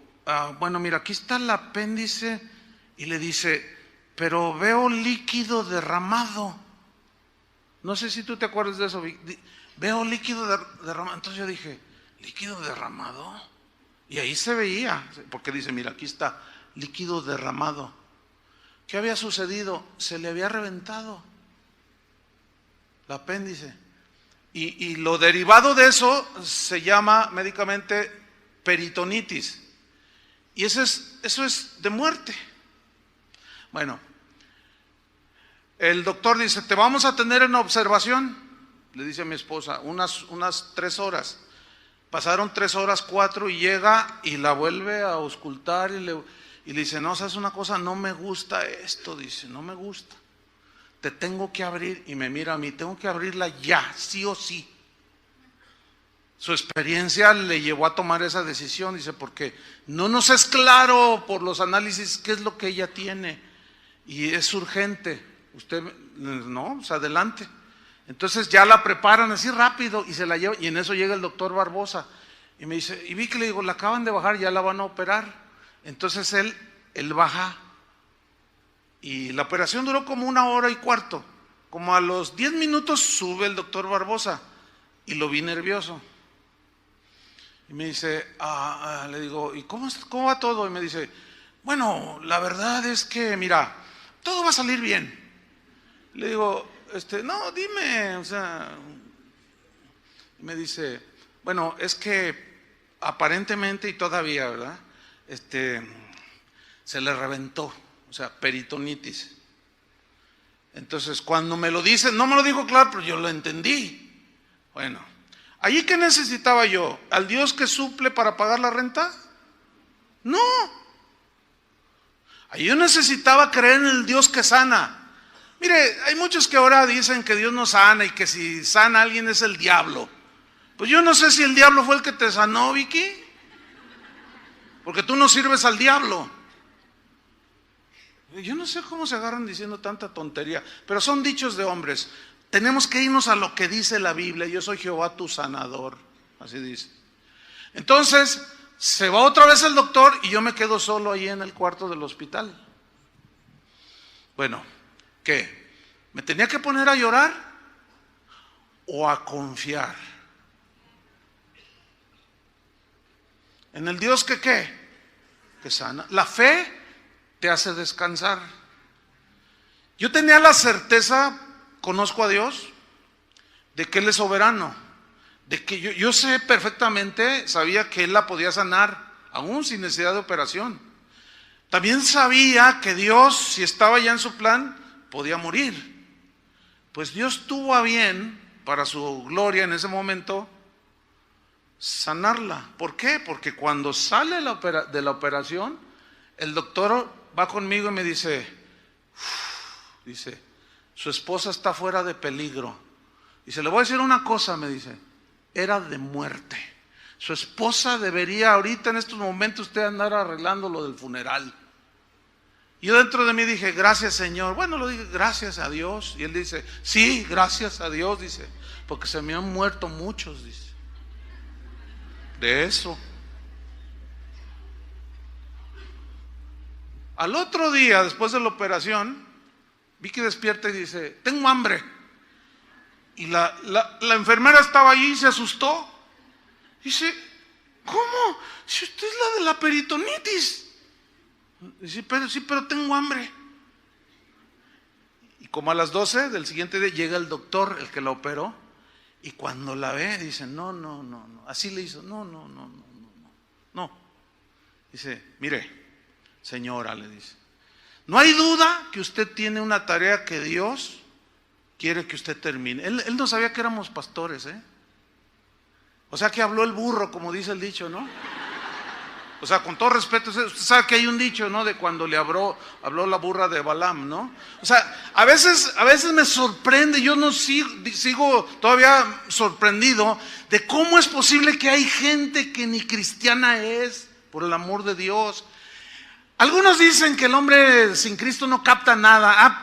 bueno, mira, aquí está el apéndice, y le dice, pero veo líquido derramado. No sé si tú te acuerdas de eso. Veo líquido derramado. Entonces yo dije, ¿líquido derramado? Y ahí se veía, porque dice, mira, aquí está, líquido derramado. ¿Qué había sucedido? Se le había reventado el apéndice. Y lo derivado de eso se llama médicamente peritonitis. Y eso es de muerte. Bueno, el doctor dice, te vamos a tener en observación, le dice a mi esposa, unas 3 horas. Pasaron 3 horas, 4, y llega y la vuelve a auscultar y le dice, no, ¿sabes una cosa? No me gusta esto, dice, no me gusta. Te tengo que abrir. Y me mira a mí, tengo que abrirla ya, sí o sí. Su experiencia le llevó a tomar esa decisión, dice, porque no nos es claro por los análisis qué es lo que ella tiene y es urgente. Usted, no, pues adelante. Entonces ya la preparan así rápido y se la llevan, y en eso llega el doctor Barbosa y me dice, y vi que le digo, la acaban de bajar, ya la van a operar. Entonces él baja. Y la operación duró como 1 hora y cuarto. Como a los 10 minutos sube el doctor Barbosa y lo vi nervioso. Y me dice, le digo, ¿y cómo va todo? Y me dice, bueno, la verdad es que, mira, todo va a salir bien. Le digo, no, dime, o sea. Y me dice, bueno, es que aparentemente y todavía, ¿verdad? Se le reventó. O sea, peritonitis. Entonces, cuando me lo dice, no me lo dijo claro, pero yo lo entendí. Bueno, ¿allí qué necesitaba yo? ¿Al Dios que suple para pagar la renta? No. Allí yo necesitaba creer en el Dios que sana. Mire, hay muchos que ahora dicen que Dios no sana y que si sana a alguien es el diablo. Pues yo no sé si el diablo fue el que te sanó, Vicky. Porque tú no sirves al diablo. Yo no sé cómo se agarran diciendo tanta tontería, pero son dichos de hombres. Tenemos que irnos a lo que dice la Biblia. Yo soy Jehová tu sanador, así dice. Entonces se va otra vez el doctor y yo me quedo solo ahí en el cuarto del hospital. Bueno, ¿qué? ¿Me tenía que poner a llorar o a confiar en el Dios que qué? Que sana. La fe te hace descansar. Yo tenía la certeza, conozco a Dios, de que Él es soberano, de que yo sé perfectamente, sabía que Él la podía sanar, aún sin necesidad de operación. También sabía que Dios, si estaba ya en su plan, podía morir. Pues Dios tuvo a bien, para su gloria en ese momento, sanarla. ¿Por qué? Porque cuando sale de la operación, el doctor va conmigo y me dice, su esposa está fuera de peligro. Dice, le voy a decir una cosa, me dice, era de muerte. Su esposa debería ahorita en estos momentos usted andar arreglando lo del funeral. Yo dentro de mí dije, gracias Señor. Bueno, lo dije, gracias a Dios. Y él dice, sí, gracias a Dios, dice, porque se me han muerto muchos, dice, de eso. Al otro día, después de la operación, Vicky despierta y dice, tengo hambre. Y la enfermera estaba allí y se asustó. Dice, ¿Cómo? Si usted es la de la peritonitis. Sí, pero tengo hambre. Y como a las 12 del siguiente día llega el doctor, el que la operó, y cuando la ve, dice, no. Así le hizo, no. Dice, mire, señora, le dice, no hay duda que usted tiene una tarea que Dios quiere que usted termine. Él no sabía que éramos pastores, O sea que habló el burro, como dice el dicho, ¿no? O sea, con todo respeto, usted sabe que hay un dicho, ¿no? De cuando le habló la burra de Balaam, ¿no? O sea, a veces me sorprende, yo no sigo todavía sorprendido de cómo es posible que hay gente que ni cristiana es, por el amor de Dios. Algunos dicen que el hombre sin Cristo no capta nada.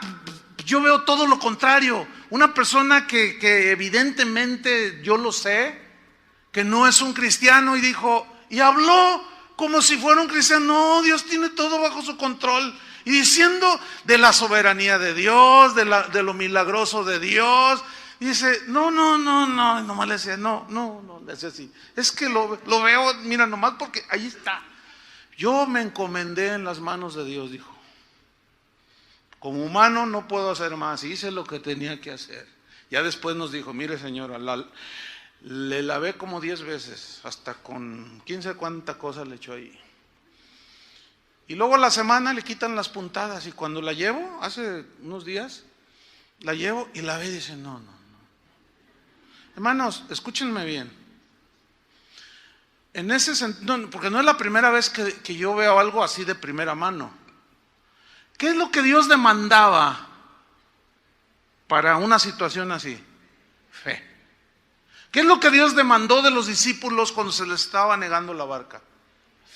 Yo veo todo lo contrario. Una persona que evidentemente yo lo sé, que no es un cristiano, y dijo, y habló como si fuera un cristiano. No, Dios tiene todo bajo su control. Y diciendo de la soberanía de Dios, de lo milagroso de Dios. Y dice, no, nomás le decía, no, le decía así. Es que lo veo, mira, nomás porque ahí está. Yo me encomendé en las manos de Dios, dijo. Como humano no puedo hacer más. Hice lo que tenía que hacer. Ya después nos dijo, mire señora, le lavé como 10 veces, hasta con 15 cuánta cosa le echó ahí. Y luego a la semana le quitan las puntadas, y cuando la llevo, hace unos días, la llevo y la ve y dice, no. Hermanos, escúchenme bien. En ese sentido, porque no es la primera vez que yo veo algo así de primera mano. ¿Qué es lo que Dios demandaba para una situación así? Fe. ¿Qué es lo que Dios demandó de los discípulos cuando se les estaba negando la barca?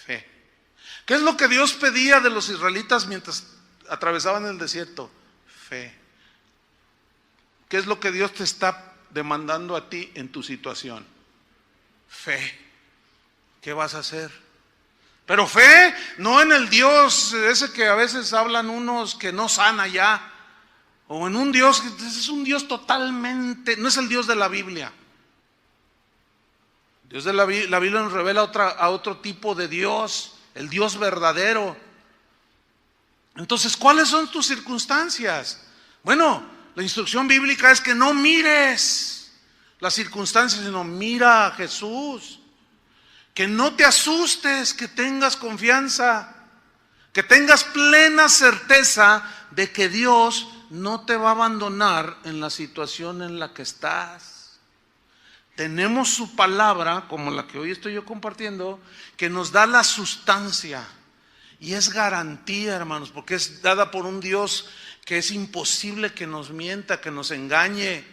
Fe. ¿Qué es lo que Dios pedía de los israelitas mientras atravesaban el desierto? Fe. ¿Qué es lo que Dios te está demandando a ti en tu situación? Fe. ¿Qué vas a hacer? Pero fe, no en el Dios ese que a veces hablan unos que no sana ya, o en un Dios que es un Dios totalmente, no es el Dios de la Biblia. Dios de la Biblia nos revela a otro tipo de Dios, el Dios verdadero. Entonces, ¿cuáles son tus circunstancias? Bueno, la instrucción bíblica es que no mires las circunstancias, sino mira a Jesús. Que no te asustes, que tengas confianza, que tengas plena certeza de que Dios no te va a abandonar en la situación en la que estás. Tenemos su palabra, como la que hoy estoy yo compartiendo, que nos da la sustancia, y es garantía, hermanos, porque es dada por un Dios que es imposible que nos mienta, que nos engañe.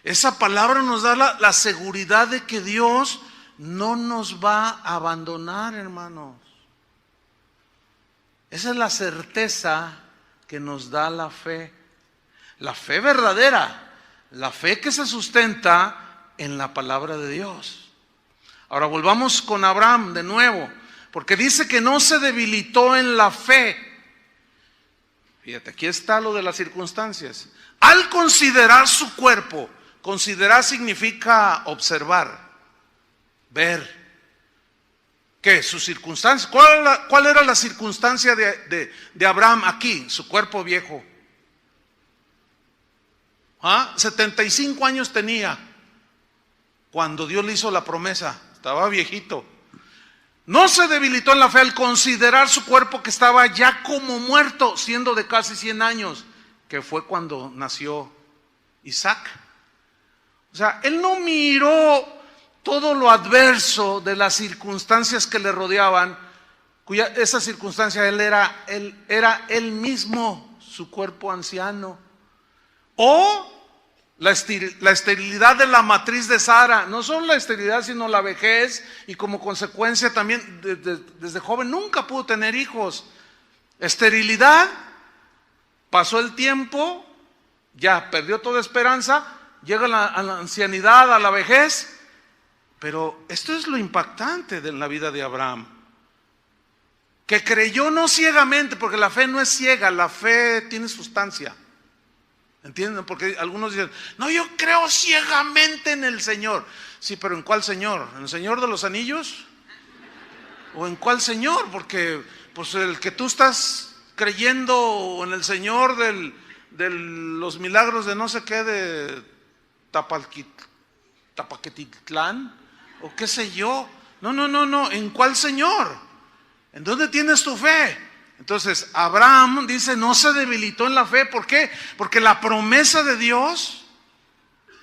Esa palabra nos da la seguridad de que Dios no nos va a abandonar, hermanos. Esa es la certeza que nos da la fe verdadera, la fe que se sustenta en la palabra de Dios. Ahora volvamos con Abraham de nuevo, porque dice que no se debilitó en la fe. Fíjate, aquí está lo de las circunstancias. Al considerar su cuerpo, considerar significa observar, ver. ¿Qué? Sus circunstancias. ¿Cuál era la circunstancia de Abraham aquí? Su cuerpo viejo. 75 años tenía cuando Dios le hizo la promesa. Estaba viejito. No se debilitó en la fe al considerar su cuerpo que estaba ya como muerto, siendo de casi 100 años, que fue cuando nació Isaac. O sea, él no miró todo lo adverso de las circunstancias que le rodeaban, esa circunstancia él era él mismo, su cuerpo anciano, o la esterilidad de la matriz de Sara. No solo la esterilidad, sino la vejez, y como consecuencia también desde joven nunca pudo tener hijos. Esterilidad, pasó el tiempo, ya perdió toda esperanza, llega a la ancianidad, a la vejez. Pero esto es lo impactante de la vida de Abraham, que creyó no ciegamente, porque la fe no es ciega, la fe tiene sustancia. ¿Entienden? Porque algunos dicen, no, yo creo ciegamente en el Señor. Sí, pero ¿en cuál Señor? ¿En el Señor de los Anillos? ¿O en cuál Señor? Porque pues el que tú estás creyendo en el Señor de los milagros de no sé qué, de Tapaquetitlán, o qué sé yo. No, ¿en cuál Señor? ¿En dónde tienes tu fe? Entonces, Abraham dice, no se debilitó en la fe. ¿Por qué? Porque la promesa de Dios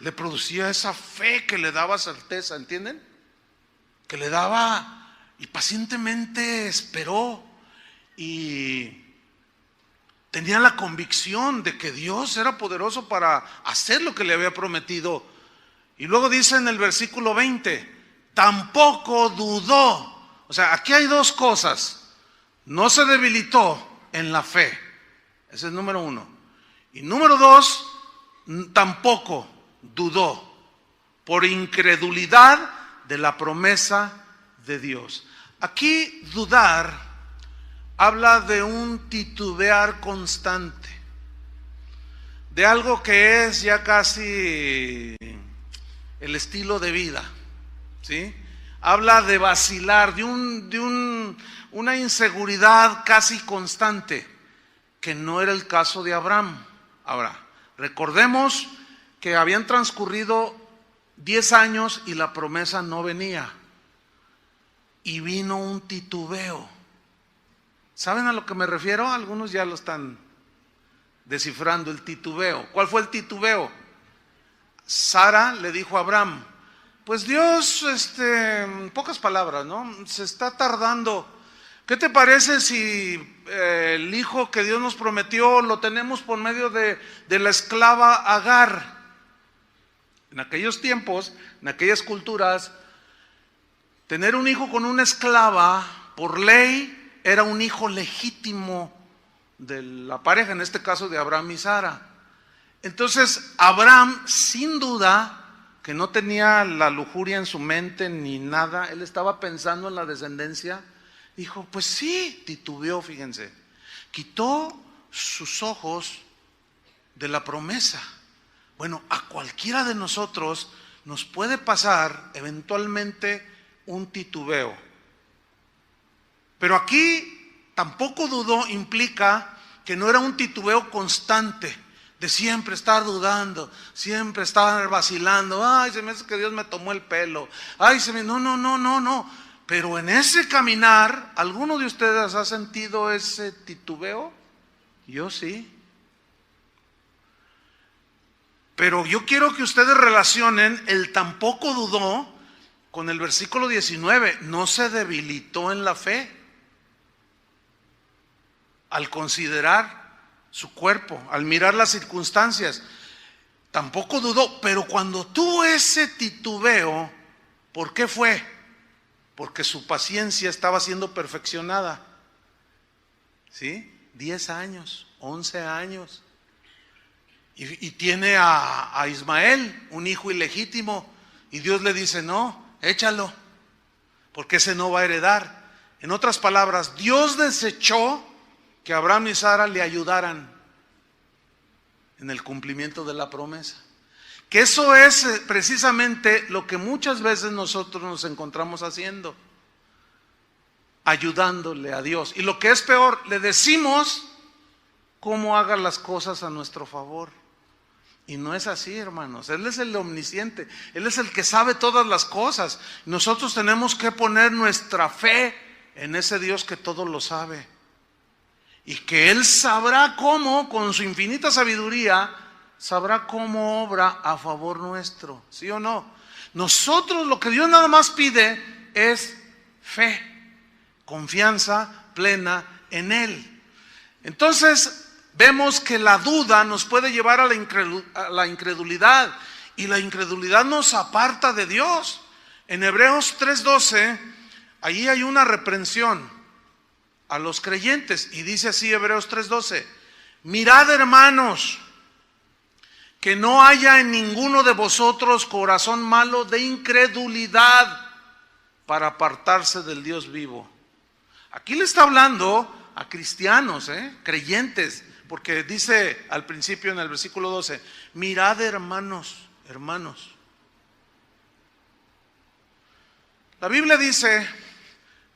le producía esa fe que le daba certeza, ¿entienden? Que le daba, y pacientemente esperó, y tenía la convicción de que Dios era poderoso para hacer lo que le había prometido. Y luego dice en el versículo 20, tampoco dudó. O sea, aquí hay dos cosas. No se debilitó en la fe. Ese es número uno. Y número dos, tampoco dudó por incredulidad de la promesa de Dios. Aquí dudar habla de un titubear constante, de algo que es ya casi el estilo de vida, ¿sí? Habla de vacilar, de una inseguridad casi constante, que no era el caso de Abraham. Ahora, recordemos que habían transcurrido 10 años y la promesa no venía. Y vino un titubeo. ¿Saben a lo que me refiero? Algunos ya lo están descifrando, el titubeo. ¿Cuál fue el titubeo? Sara le dijo a Abraham, pues Dios, en pocas palabras, ¿no? Se está tardando. ¿Qué te parece si el hijo que Dios nos prometió lo tenemos por medio de la esclava Agar? En aquellos tiempos, en aquellas culturas, tener un hijo con una esclava, por ley, era un hijo legítimo de la pareja, en este caso de Abraham y Sara. Entonces, Abraham, sin duda, que no tenía la lujuria en su mente ni nada, él estaba pensando en la descendencia, dijo, pues sí, titubeó, fíjense, quitó sus ojos de la promesa. Bueno, a cualquiera de nosotros nos puede pasar eventualmente un titubeo. Pero aquí tampoco dudó implica que no era un titubeo constante, de siempre estar dudando, siempre estar vacilando. Ay, se me hace que Dios me tomó el pelo. Ay, no. Pero en ese caminar, ¿alguno de ustedes ha sentido ese titubeo? Yo sí. Pero yo quiero que ustedes relacionen el tampoco dudó con el versículo 19. No se debilitó en la fe al considerar su cuerpo, al mirar las circunstancias. Tampoco dudó, pero cuando tuvo ese titubeo, ¿por qué fue? Porque su paciencia estaba siendo perfeccionada. ¿Sí? 10 años, 11 años. Y tiene a Ismael, un hijo ilegítimo, y Dios le dice, no, échalo, porque ese no va a heredar. En otras palabras, Dios desechó que Abraham y Sara le ayudaran en el cumplimiento de la promesa. Que eso es precisamente lo que muchas veces nosotros nos encontramos haciendo, ayudándole a Dios. Y lo que es peor, le decimos cómo haga las cosas a nuestro favor. Y no es así, hermanos. Él es el omnisciente, Él es el que sabe todas las cosas. Nosotros tenemos que poner nuestra fe en ese Dios que todo lo sabe. Y que Él sabrá cómo, con su infinita sabiduría, sabrá cómo obra a favor nuestro, ¿sí o no? Nosotros lo que Dios nada más pide es fe, confianza plena en Él. Entonces vemos que la duda nos puede llevar a la incredulidad, y la incredulidad nos aparta de Dios. En Hebreos 3:12, ahí hay una reprensión a los creyentes, y dice así Hebreos 3:12, mirad, hermanos, que no haya en ninguno de vosotros corazón malo de incredulidad para apartarse del Dios vivo. Aquí le está hablando a cristianos, creyentes, porque dice al principio en el versículo 12, mirad, hermanos. La Biblia dice,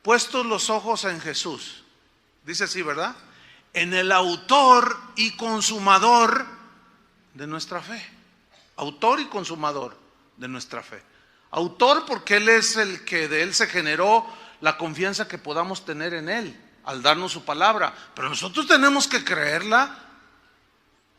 puestos los ojos en Jesús. Dice así, ¿verdad? En el autor y consumador de nuestra fe. Autor y consumador de nuestra fe. Autor porque Él es el que de Él se generó la confianza que podamos tener en Él al darnos su palabra. Pero nosotros tenemos que creerla.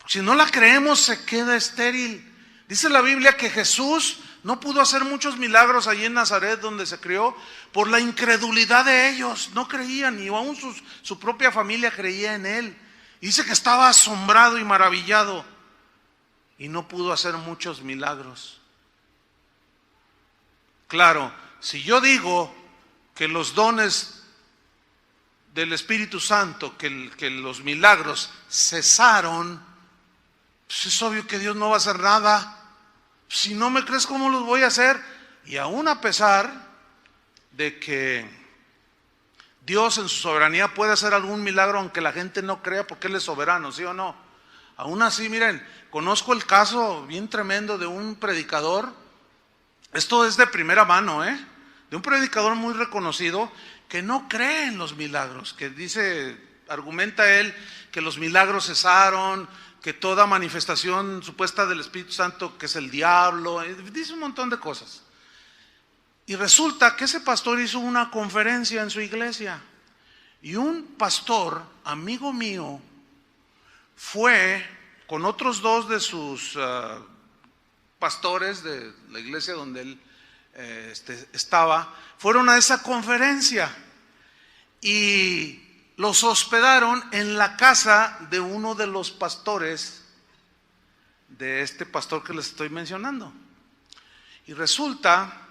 Si no la creemos se queda estéril. Dice la Biblia que Jesús no pudo hacer muchos milagros allí en Nazaret donde se crió por la incredulidad de ellos. No creían, ni aún su propia familia creía en Él. Y dice que estaba asombrado y maravillado y no pudo hacer muchos milagros. Claro, si yo digo que los dones del Espíritu Santo, que los milagros cesaron, pues es obvio que Dios no va a hacer nada. Si no me crees, ¿cómo los voy a hacer? Y aún a pesar de que Dios en su soberanía puede hacer algún milagro aunque la gente no crea, porque Él es soberano, ¿sí o no? Aún así, miren, conozco el caso bien tremendo de un predicador. Esto es de primera mano, de un predicador muy reconocido que no cree en los milagros, que argumenta él que los milagros cesaron, que toda manifestación supuesta del Espíritu Santo, que es el diablo, dice un montón de cosas. Y resulta que ese pastor hizo una conferencia en su iglesia y un pastor, amigo mío, fue con otros dos de sus pastores de la iglesia donde él estaba, fueron a esa conferencia y los hospedaron en la casa de uno de los pastores, de este pastor que les estoy mencionando. Y resulta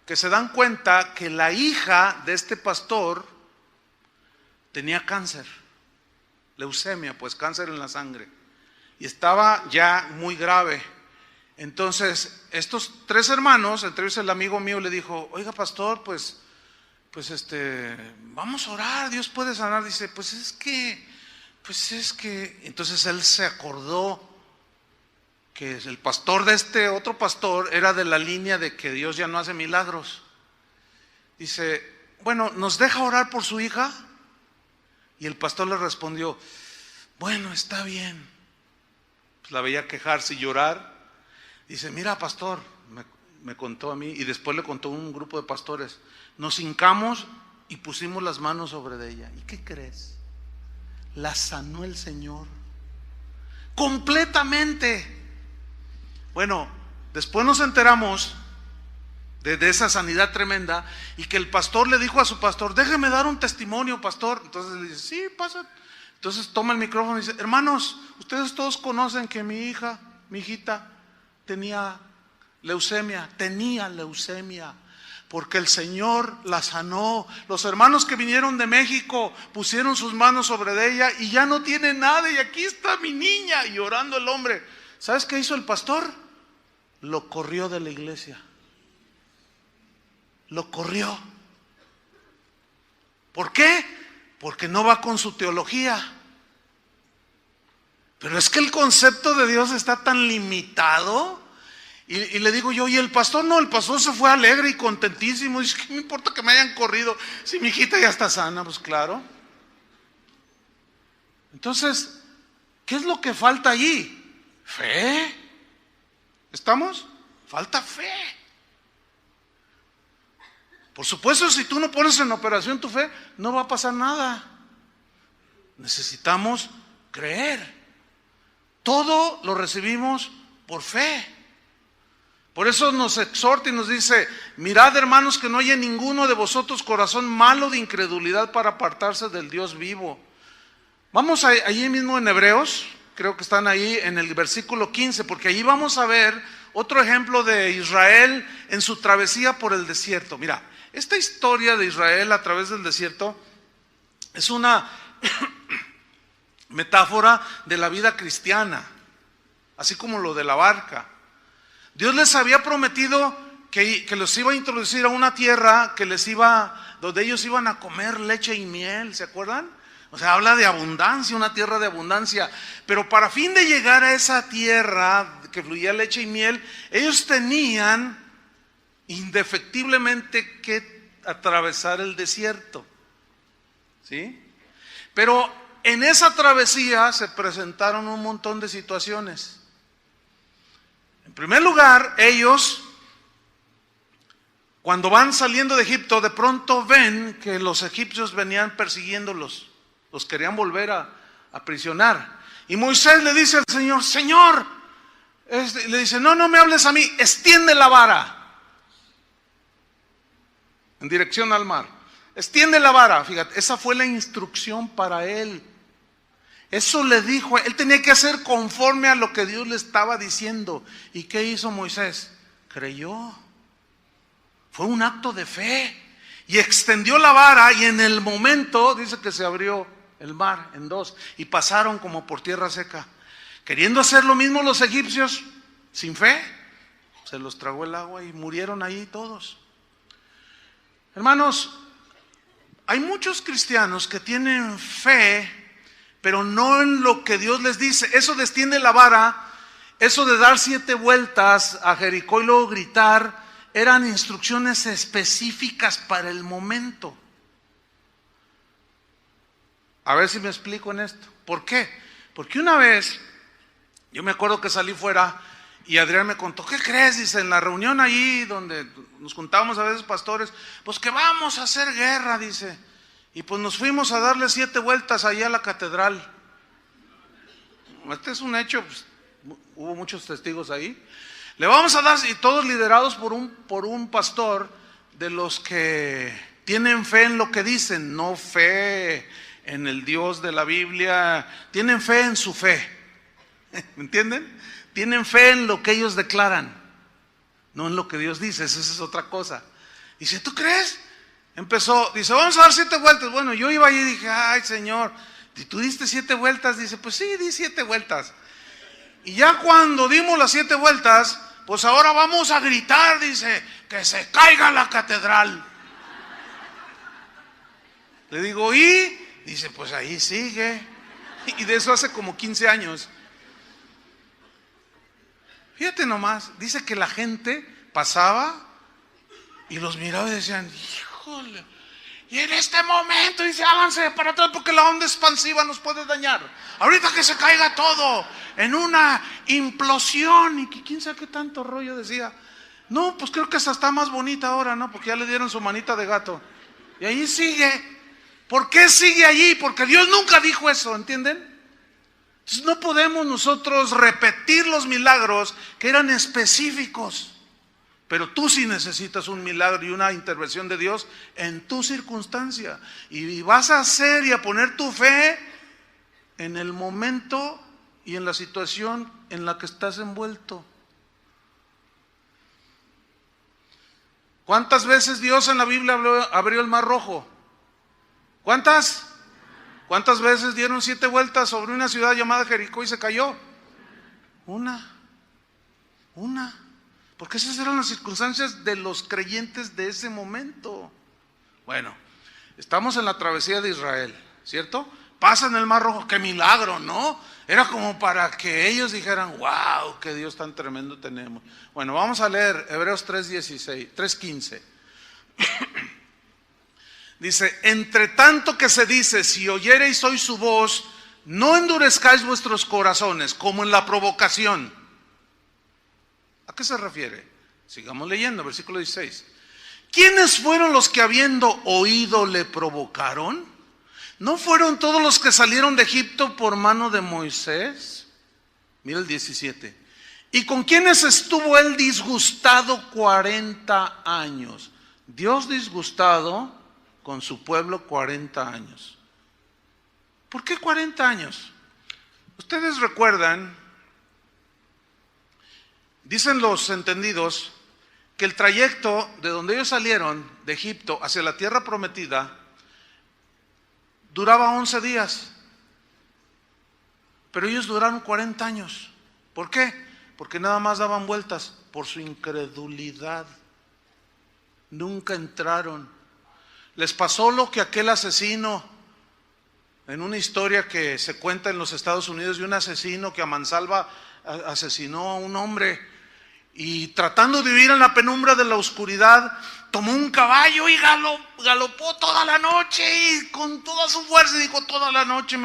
que se dan cuenta que la hija de este pastor tenía cáncer, leucemia, pues cáncer en la sangre, y estaba ya muy grave. Entonces estos tres hermanos, entre ellos el amigo mío, le dijo: oiga pastor, pues vamos a orar, Dios puede sanar. Dice, pues es que, entonces él se acordó que el pastor de este otro pastor era de la línea de que Dios ya no hace milagros. Dice, bueno, ¿nos deja orar por su hija? Y el pastor le respondió, bueno, está bien. Pues la veía quejarse y llorar. Dice, mira pastor, me contó a mí y después le contó a un grupo de pastores. Nos hincamos y pusimos las manos sobre de ella. ¿Y qué crees? La sanó el Señor completamente. Bueno, después nos enteramos de esa sanidad tremenda y que el pastor le dijo a su pastor, déjeme dar un testimonio, pastor. Entonces le dice, sí, pasa. Entonces toma el micrófono y dice, hermanos, ustedes todos conocen que mi hijita tenía leucemia, porque el Señor la sanó. Los hermanos que vinieron de México pusieron sus manos sobre ella y ya no tiene nada, y aquí está mi niña. Y orando el hombre, ¿sabes qué hizo el pastor? Lo corrió de la iglesia. Lo corrió. ¿Por qué? Porque no va con su teología. Pero es que el concepto de Dios está tan limitado. Y le digo yo, y el pastor no, el pastor se fue alegre y contentísimo. Dice, ¿qué me importa que me hayan corrido si mi hijita ya está sana? Pues claro. Entonces, ¿qué es lo que falta allí? Fe. ¿Estamos? Falta fe. Por supuesto, si tú no pones en operación tu fe, no va a pasar nada. Necesitamos creer. Todo lo recibimos por fe. Por eso nos exhorta y nos dice, mirad hermanos que no haya en ninguno de vosotros corazón malo de incredulidad para apartarse del Dios vivo. Vamos allí mismo en Hebreos, creo que están ahí en el versículo 15, porque allí vamos a ver otro ejemplo de Israel en su travesía por el desierto. Mira, esta historia de Israel a través del desierto es una metáfora de la vida cristiana, así como lo de la barca. Dios les había prometido que los iba a introducir a una tierra donde ellos iban a comer leche y miel, ¿se acuerdan? O sea, habla de abundancia, una tierra de abundancia. Pero para fin de llegar a esa tierra que fluía leche y miel, ellos tenían indefectiblemente que atravesar el desierto. ¿Sí? Pero en esa travesía se presentaron un montón de situaciones. En primer lugar, ellos, cuando van saliendo de Egipto, de pronto ven que los egipcios venían persiguiéndolos, los querían volver a aprisionar. Y Moisés le dice al Señor, Señor, le dice, no me hables a mí, extiende la vara en dirección al mar. Extiende la vara, fíjate, esa fue la instrucción para él. Eso le dijo, él tenía que hacer conforme a lo que Dios le estaba diciendo. ¿Y qué hizo Moisés? Creyó. Fue un acto de fe. Y extendió la vara y en el momento, dice que se abrió el mar en dos y pasaron como por tierra seca. Queriendo hacer lo mismo los egipcios, sin fe, se los tragó el agua y murieron ahí todos. Hermanos, hay muchos cristianos que tienen fe, pero no en lo que Dios les dice. Eso de extiende la vara, eso de dar 7 vueltas a Jericó y luego gritar, eran instrucciones específicas para el momento. A ver si me explico en esto. ¿Por qué? Porque una vez, yo me acuerdo que salí fuera y Adrián me contó, ¿qué crees? Dice, en la reunión ahí donde nos juntábamos a veces pastores, pues que vamos a hacer guerra, dice. Y pues nos fuimos a darle 7 vueltas allá a la catedral. Este es un hecho, pues, hubo muchos testigos ahí. Le vamos a dar, y todos liderados por un pastor de los que tienen fe en lo que dicen, no fe en el Dios de la Biblia, tienen fe en su fe. ¿Me entienden? Tienen fe en lo que ellos declaran, no en lo que Dios dice. Esa es otra cosa. Dice, ¿tú crees? Empezó, dice, vamos a dar 7 vueltas. Bueno, yo iba allí y dije, ay Señor, ¿y tú diste 7 vueltas? Dice, pues sí, di 7 vueltas. Y ya cuando dimos las 7 vueltas, pues ahora vamos a gritar, dice, que se caiga la catedral. Le digo, ¿y? Dice, pues ahí sigue. Y de eso hace como 15 años. Fíjate nomás, dice que la gente pasaba y los miraba y decían, híjole, y en este momento dice, háganse para atrás porque la onda expansiva nos puede dañar. Ahorita que se caiga todo en una implosión. Y que quién sabe qué tanto rollo decía. No, pues creo que esa está más bonita ahora, ¿no? Porque ya le dieron su manita de gato. Y ahí sigue. ¿Por qué sigue allí? Porque Dios nunca dijo eso, ¿entienden? Entonces no podemos nosotros repetir los milagros que eran específicos. Pero tú sí necesitas un milagro y una intervención de Dios en tu circunstancia. Y vas a hacer y a poner tu fe en el momento y en la situación en la que estás envuelto. ¿Cuántas veces Dios en la Biblia abrió el mar rojo? ¿Cuántas? ¿Cuántas veces dieron 7 vueltas sobre una ciudad llamada Jericó y se cayó? Una. Porque esas eran las circunstancias de los creyentes de ese momento. Bueno, estamos en la travesía de Israel, ¿cierto? Pasan el mar rojo, qué milagro, ¿no? Era como para que ellos dijeran, wow, qué Dios tan tremendo tenemos. Bueno, vamos a leer Hebreos 3:15. Dice, entre tanto que se dice, si oyereis hoy su voz, no endurezcáis vuestros corazones, como en la provocación. ¿A qué se refiere? Sigamos leyendo, versículo 16. ¿Quiénes fueron los que habiendo oído le provocaron? ¿No fueron todos los que salieron de Egipto por mano de Moisés? Mira el 17. ¿Y con quiénes estuvo él disgustado 40 años? Dios disgustado con su pueblo 40 años. ¿Por qué 40 años? Ustedes recuerdan, dicen los entendidos, que el trayecto de donde ellos salieron de Egipto hacia la tierra prometida duraba 11 días. Pero ellos duraron 40 años. ¿Por qué? Porque nada más daban vueltas por su incredulidad. Nunca entraron. Les pasó lo que aquel asesino, en una historia que se cuenta en los Estados Unidos de un asesino que a mansalva asesinó a un hombre y tratando de huir en la penumbra de la oscuridad, tomó un caballo y galopó toda la noche y con toda su fuerza, y dijo: toda la noche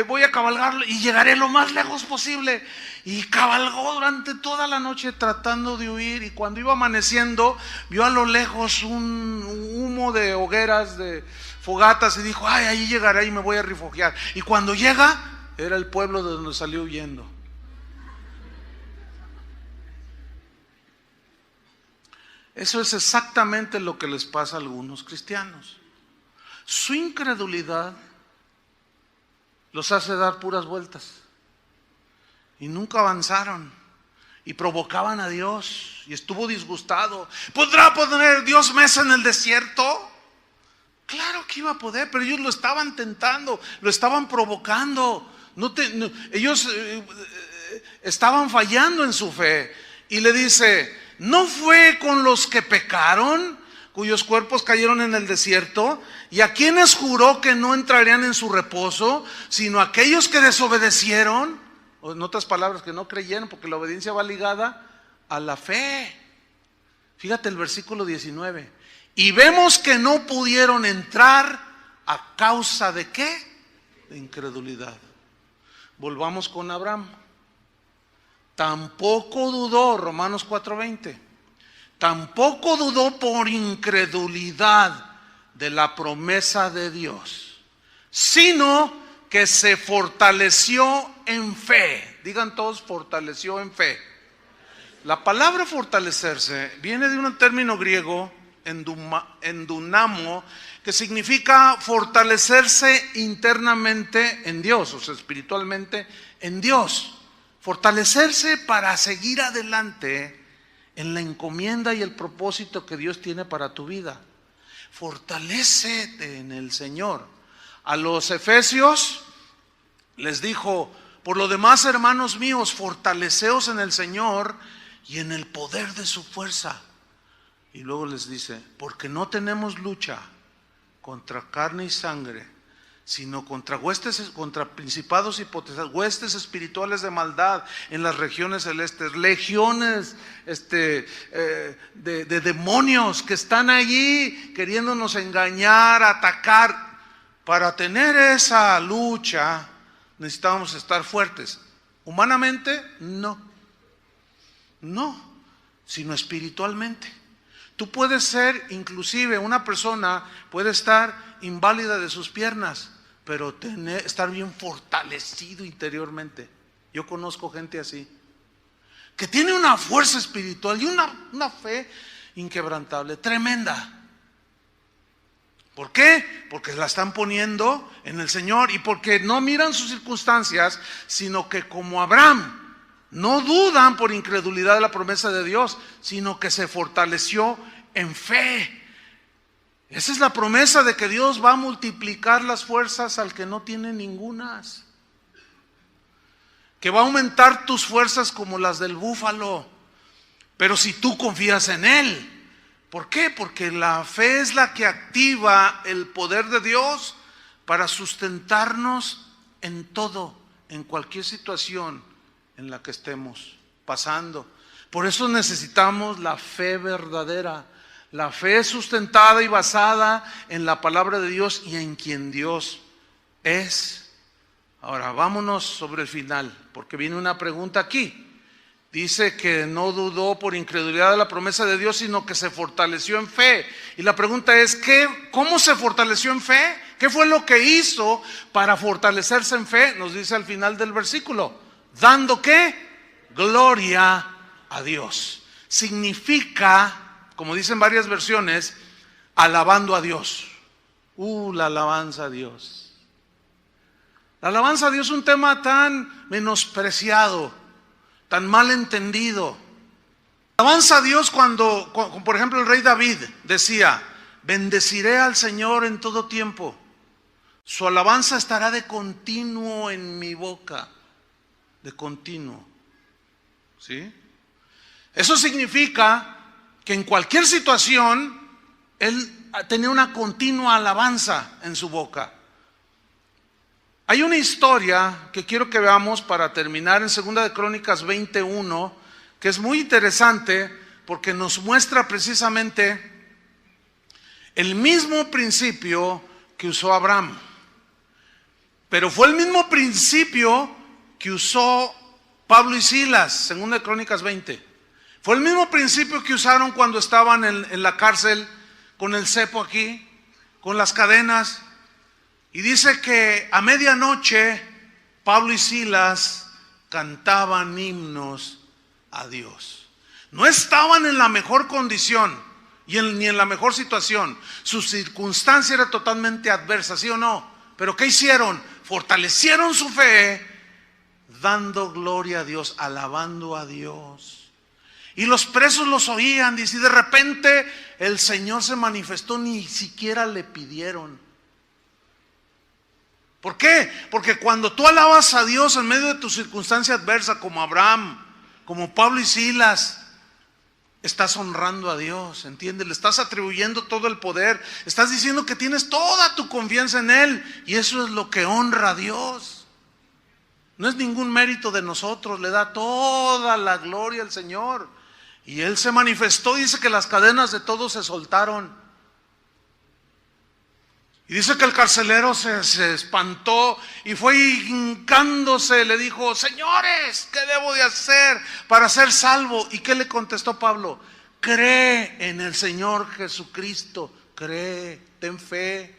voy a cabalgar y llegaré lo más lejos posible. Y cabalgó durante toda la noche tratando de huir, y cuando iba amaneciendo vio a lo lejos un humo de hogueras, de fogatas, y dijo: ay, ahí llegaré y me voy a refugiar. Y cuando llega, era el pueblo de donde salió huyendo. Eso es exactamente lo que les pasa a algunos cristianos. Su incredulidad los hace dar puras vueltas y nunca avanzaron, y provocaban a Dios, y estuvo disgustado. ¿Podrá poner Dios mesa en el desierto? Claro que iba a poder, pero ellos lo estaban tentando, lo estaban provocando. Ellos estaban fallando en su fe. Y le dice: ¿no fue con los que pecaron, cuyos cuerpos cayeron en el desierto? ¿Y a quienes juró que no entrarían en su reposo, sino a aquellos que desobedecieron? O en otras palabras, que no creyeron, porque la obediencia va ligada a la fe. Fíjate el versículo 19. Y vemos que no pudieron entrar a causa de ¿qué? De incredulidad. Volvamos con Abraham. Tampoco dudó, Romanos 4:20, tampoco dudó por incredulidad de la promesa de Dios, sino que se fortaleció en fe. Digan todos: fortaleció en fe. La palabra fortalecerse viene de un término griego, endunamo, que significa fortalecerse internamente en Dios, o sea, espiritualmente en Dios. Fortalecerse para seguir adelante en la encomienda y el propósito que Dios tiene para tu vida. Fortalécete en el Señor. A los efesios les dijo: por lo demás, hermanos míos, fortaleceos en el Señor y en el poder de su fuerza. Y luego les dice: porque no tenemos lucha contra carne y sangre, sino contra principados y potestades, huestes espirituales de maldad en las regiones celestes, legiones de demonios que están allí queriéndonos engañar, atacar. Para tener esa lucha necesitamos estar fuertes. Humanamente, no, sino espiritualmente. Tú puedes ser, inclusive una persona puede estar inválida de sus piernas, pero estar bien fortalecido interiormente. Yo conozco gente así, que tiene una fuerza espiritual y una fe inquebrantable, tremenda. ¿Por qué? Porque la están poniendo en el Señor, y porque no miran sus circunstancias, sino que como Abraham, no dudan por incredulidad de la promesa de Dios, sino que se fortaleció en fe. Esa es la promesa de que Dios va a multiplicar las fuerzas al que no tiene ningunas. Que va a aumentar tus fuerzas como las del búfalo. Pero si tú confías en Él. ¿Por qué? Porque la fe es la que activa el poder de Dios para sustentarnos en todo, en cualquier situación en la que estemos pasando. Por eso necesitamos la fe verdadera. La fe sustentada y basada en la palabra de Dios y en quien Dios es. Ahora vámonos sobre el final, porque viene una pregunta aquí. Dice que no dudó por incredulidad de la promesa de Dios, sino que se fortaleció en fe. Y la pregunta es, ¿cómo se fortaleció en fe? ¿Qué fue lo que hizo para fortalecerse en fe? Nos dice al final del versículo, dando ¿qué? Gloria a Dios. Significa, como dicen varias versiones, alabando a Dios. La alabanza a Dios. La alabanza a Dios es un tema tan menospreciado, tan mal entendido. Alabanza a Dios cuando, por ejemplo, el rey David decía: bendeciré al Señor en todo tiempo. Su alabanza estará de continuo en mi boca. De continuo. ¿Sí? Eso significa que en cualquier situación él tenía una continua alabanza en su boca. Hay una historia que quiero que veamos para terminar en 2 de Crónicas 21, que es muy interesante porque nos muestra precisamente el mismo principio que usó Abraham. Pero fue el mismo principio que usó Pablo y Silas, 2 Crónicas 20. Fue el mismo principio que usaron cuando estaban en la cárcel, con el cepo aquí, con las cadenas. Y dice que a medianoche Pablo y Silas cantaban himnos a Dios. No estaban en la mejor condición ni en la mejor situación. Su circunstancia era totalmente adversa, ¿sí o no? Pero ¿qué hicieron? Fortalecieron su fe, dando gloria a Dios, alabando a Dios. Y los presos los oían, dice, y de repente el Señor se manifestó, ni siquiera le pidieron. ¿Por qué? Porque cuando tú alabas a Dios en medio de tu circunstancia adversa, como Abraham, como Pablo y Silas, estás honrando a Dios, ¿entiendes? Le estás atribuyendo todo el poder, estás diciendo que tienes toda tu confianza en Él, y eso es lo que honra a Dios. No es ningún mérito de nosotros, le da toda la gloria al Señor. Y Él se manifestó, dice que las cadenas de todos se soltaron. Y dice que el carcelero se espantó y fue hincándose, le dijo: señores, ¿qué debo de hacer para ser salvo? ¿Y qué le contestó Pablo? Cree en el Señor Jesucristo, cree, ten fe,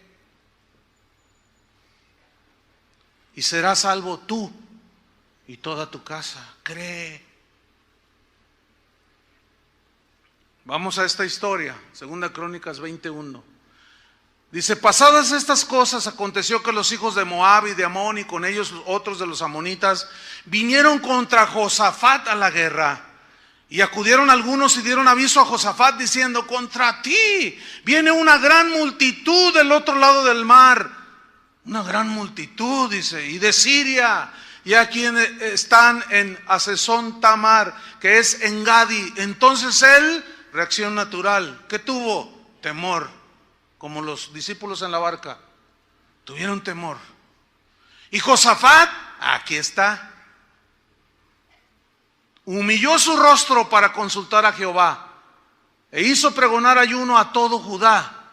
y serás salvo tú y toda tu casa, cree. Vamos a esta historia, 2 Crónicas 21. Dice: pasadas estas cosas, aconteció que los hijos de Moab y de Amón, y con ellos otros de los amonitas, vinieron contra Josafat a la guerra. Y acudieron algunos y dieron aviso a Josafat diciendo: contra ti viene una gran multitud del otro lado del mar. Una gran multitud, dice, y de Siria, y a quienes están en Hasezón Tamar, que es en Gadi. Entonces él, reacción natural, ¿qué tuvo? Temor. Como los discípulos en la barca, tuvieron temor. Y Josafat, aquí está, humilló su rostro para consultar a Jehová, e hizo pregonar ayuno a todo Judá.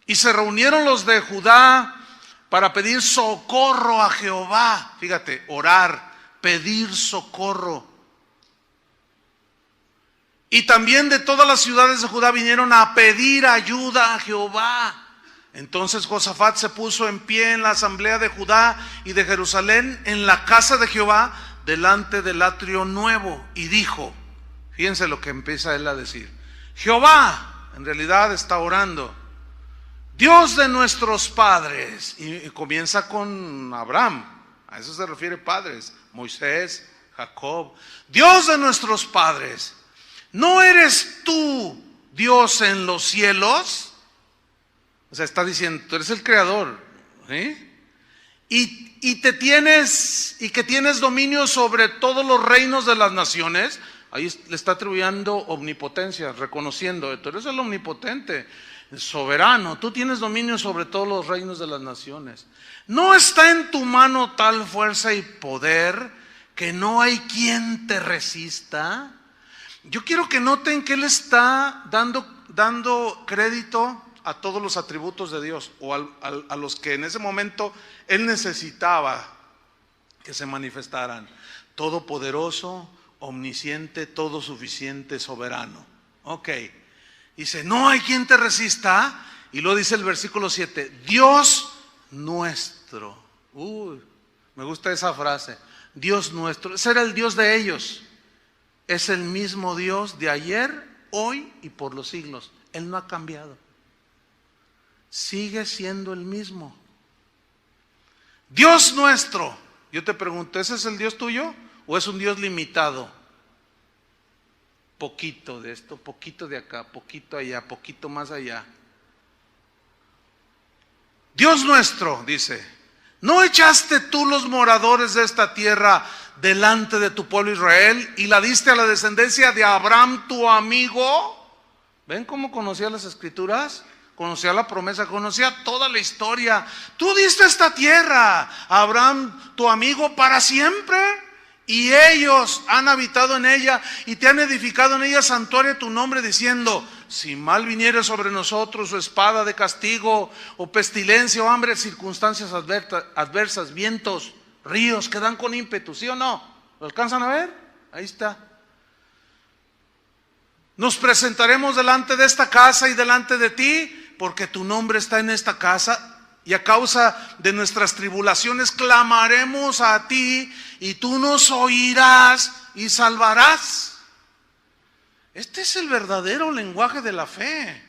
Y se reunieron los de Judá para pedir socorro a Jehová. Fíjate, orar, pedir socorro. Y también de todas las ciudades de Judá vinieron a pedir ayuda a Jehová. Entonces Josafat se puso en pie en la asamblea de Judá y de Jerusalén, en la casa de Jehová, delante del atrio nuevo, y dijo, fíjense lo que empieza él a decir: Jehová, en realidad está orando, Dios de nuestros padres, y comienza con Abraham, a eso se refiere padres, Moisés, Jacob, Dios de nuestros padres, ¿no eres tú Dios en los cielos? O sea, está diciendo, tú eres el creador, ¿sí? Y que tienes dominio sobre todos los reinos de las naciones. Ahí le está atribuyendo omnipotencia, reconociendo, tú eres el omnipotente, el soberano, tú tienes dominio sobre todos los reinos de las naciones. ¿No está en tu mano tal fuerza y poder que no hay quien te resista? Yo quiero que noten que él está dando crédito a todos los atributos de Dios, o a los que en ese momento él necesitaba que se manifestaran: todopoderoso, omnisciente, todo suficiente, soberano. Ok, dice, no hay quien te resista. Y luego dice el versículo 7, Dios nuestro. Me gusta esa frase, Dios nuestro. Ese era el Dios de ellos. Es el mismo Dios de ayer, hoy y por los siglos. Él no ha cambiado. Sigue siendo el mismo. Dios nuestro. Yo te pregunto, ¿ese es el Dios tuyo o es un Dios limitado? Poquito de esto, poquito de acá, poquito allá, poquito más allá. Dios nuestro, dice, ¿no echaste tú los moradores de esta tierra delante de tu pueblo Israel y la diste a la descendencia de Abraham tu amigo? ¿Ven cómo conocía las escrituras? Conocía la promesa, conocía toda la historia. Tú diste esta tierra a Abraham tu amigo para siempre, y ellos han habitado en ella y te han edificado en ella santuario a tu nombre, diciendo: si mal viniere sobre nosotros, o espada de castigo, o pestilencia, o hambre, circunstancias adversas, vientos, ríos que dan con ímpetu, ¿sí o no? ¿Lo alcanzan a ver? Ahí está. Nos presentaremos delante de esta casa y delante de ti, porque tu nombre está en esta casa, y a causa de nuestras tribulaciones clamaremos a ti, y tú nos oirás y salvarás. Este es el verdadero lenguaje de la fe.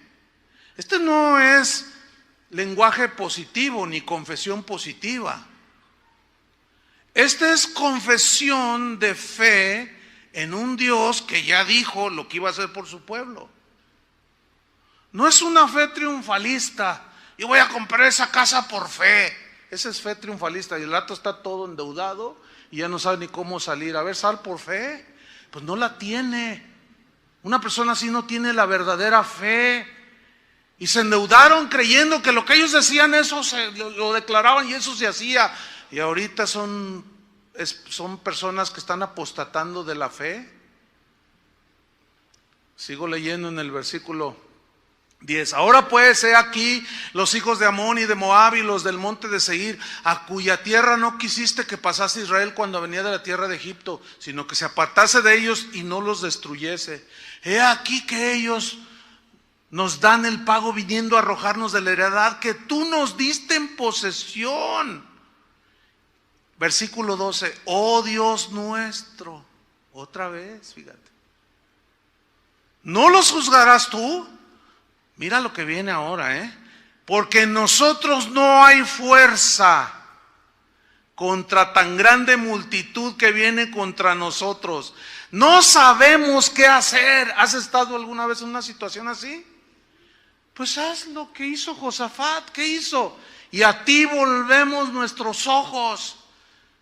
Este no es lenguaje positivo ni confesión positiva. Este es confesión de fe en un Dios que ya dijo lo que iba a hacer por su pueblo. No es una fe triunfalista. Yo voy a comprar esa casa por fe. Esa es fe triunfalista. Y el rato está todo endeudado y ya no sabe ni cómo salir. A ver, sal por fe. Pues no la tiene. Una persona así no tiene la verdadera fe. Y se endeudaron creyendo que lo que ellos decían, eso lo declaraban y eso se hacía. Y ahorita son personas que están apostatando de la fe. Sigo leyendo en el versículo 10. Ahora pues, he aquí los hijos de Amón y de Moab y los del monte de Seir, a cuya tierra no quisiste que pasase Israel cuando venía de la tierra de Egipto, sino que se apartase de ellos y no los destruyese. He aquí que ellos nos dan el pago viniendo a arrojarnos de la heredad que tú nos diste en posesión. Versículo 12, oh Dios nuestro, otra vez, fíjate, ¿no los juzgarás tú? Mira lo que viene ahora, porque en nosotros no hay fuerza contra tan grande multitud que viene contra nosotros. No sabemos qué hacer. ¿Has estado alguna vez en una situación así? Pues haz lo que hizo Josafat. ¿Qué hizo? Y a ti volvemos nuestros ojos.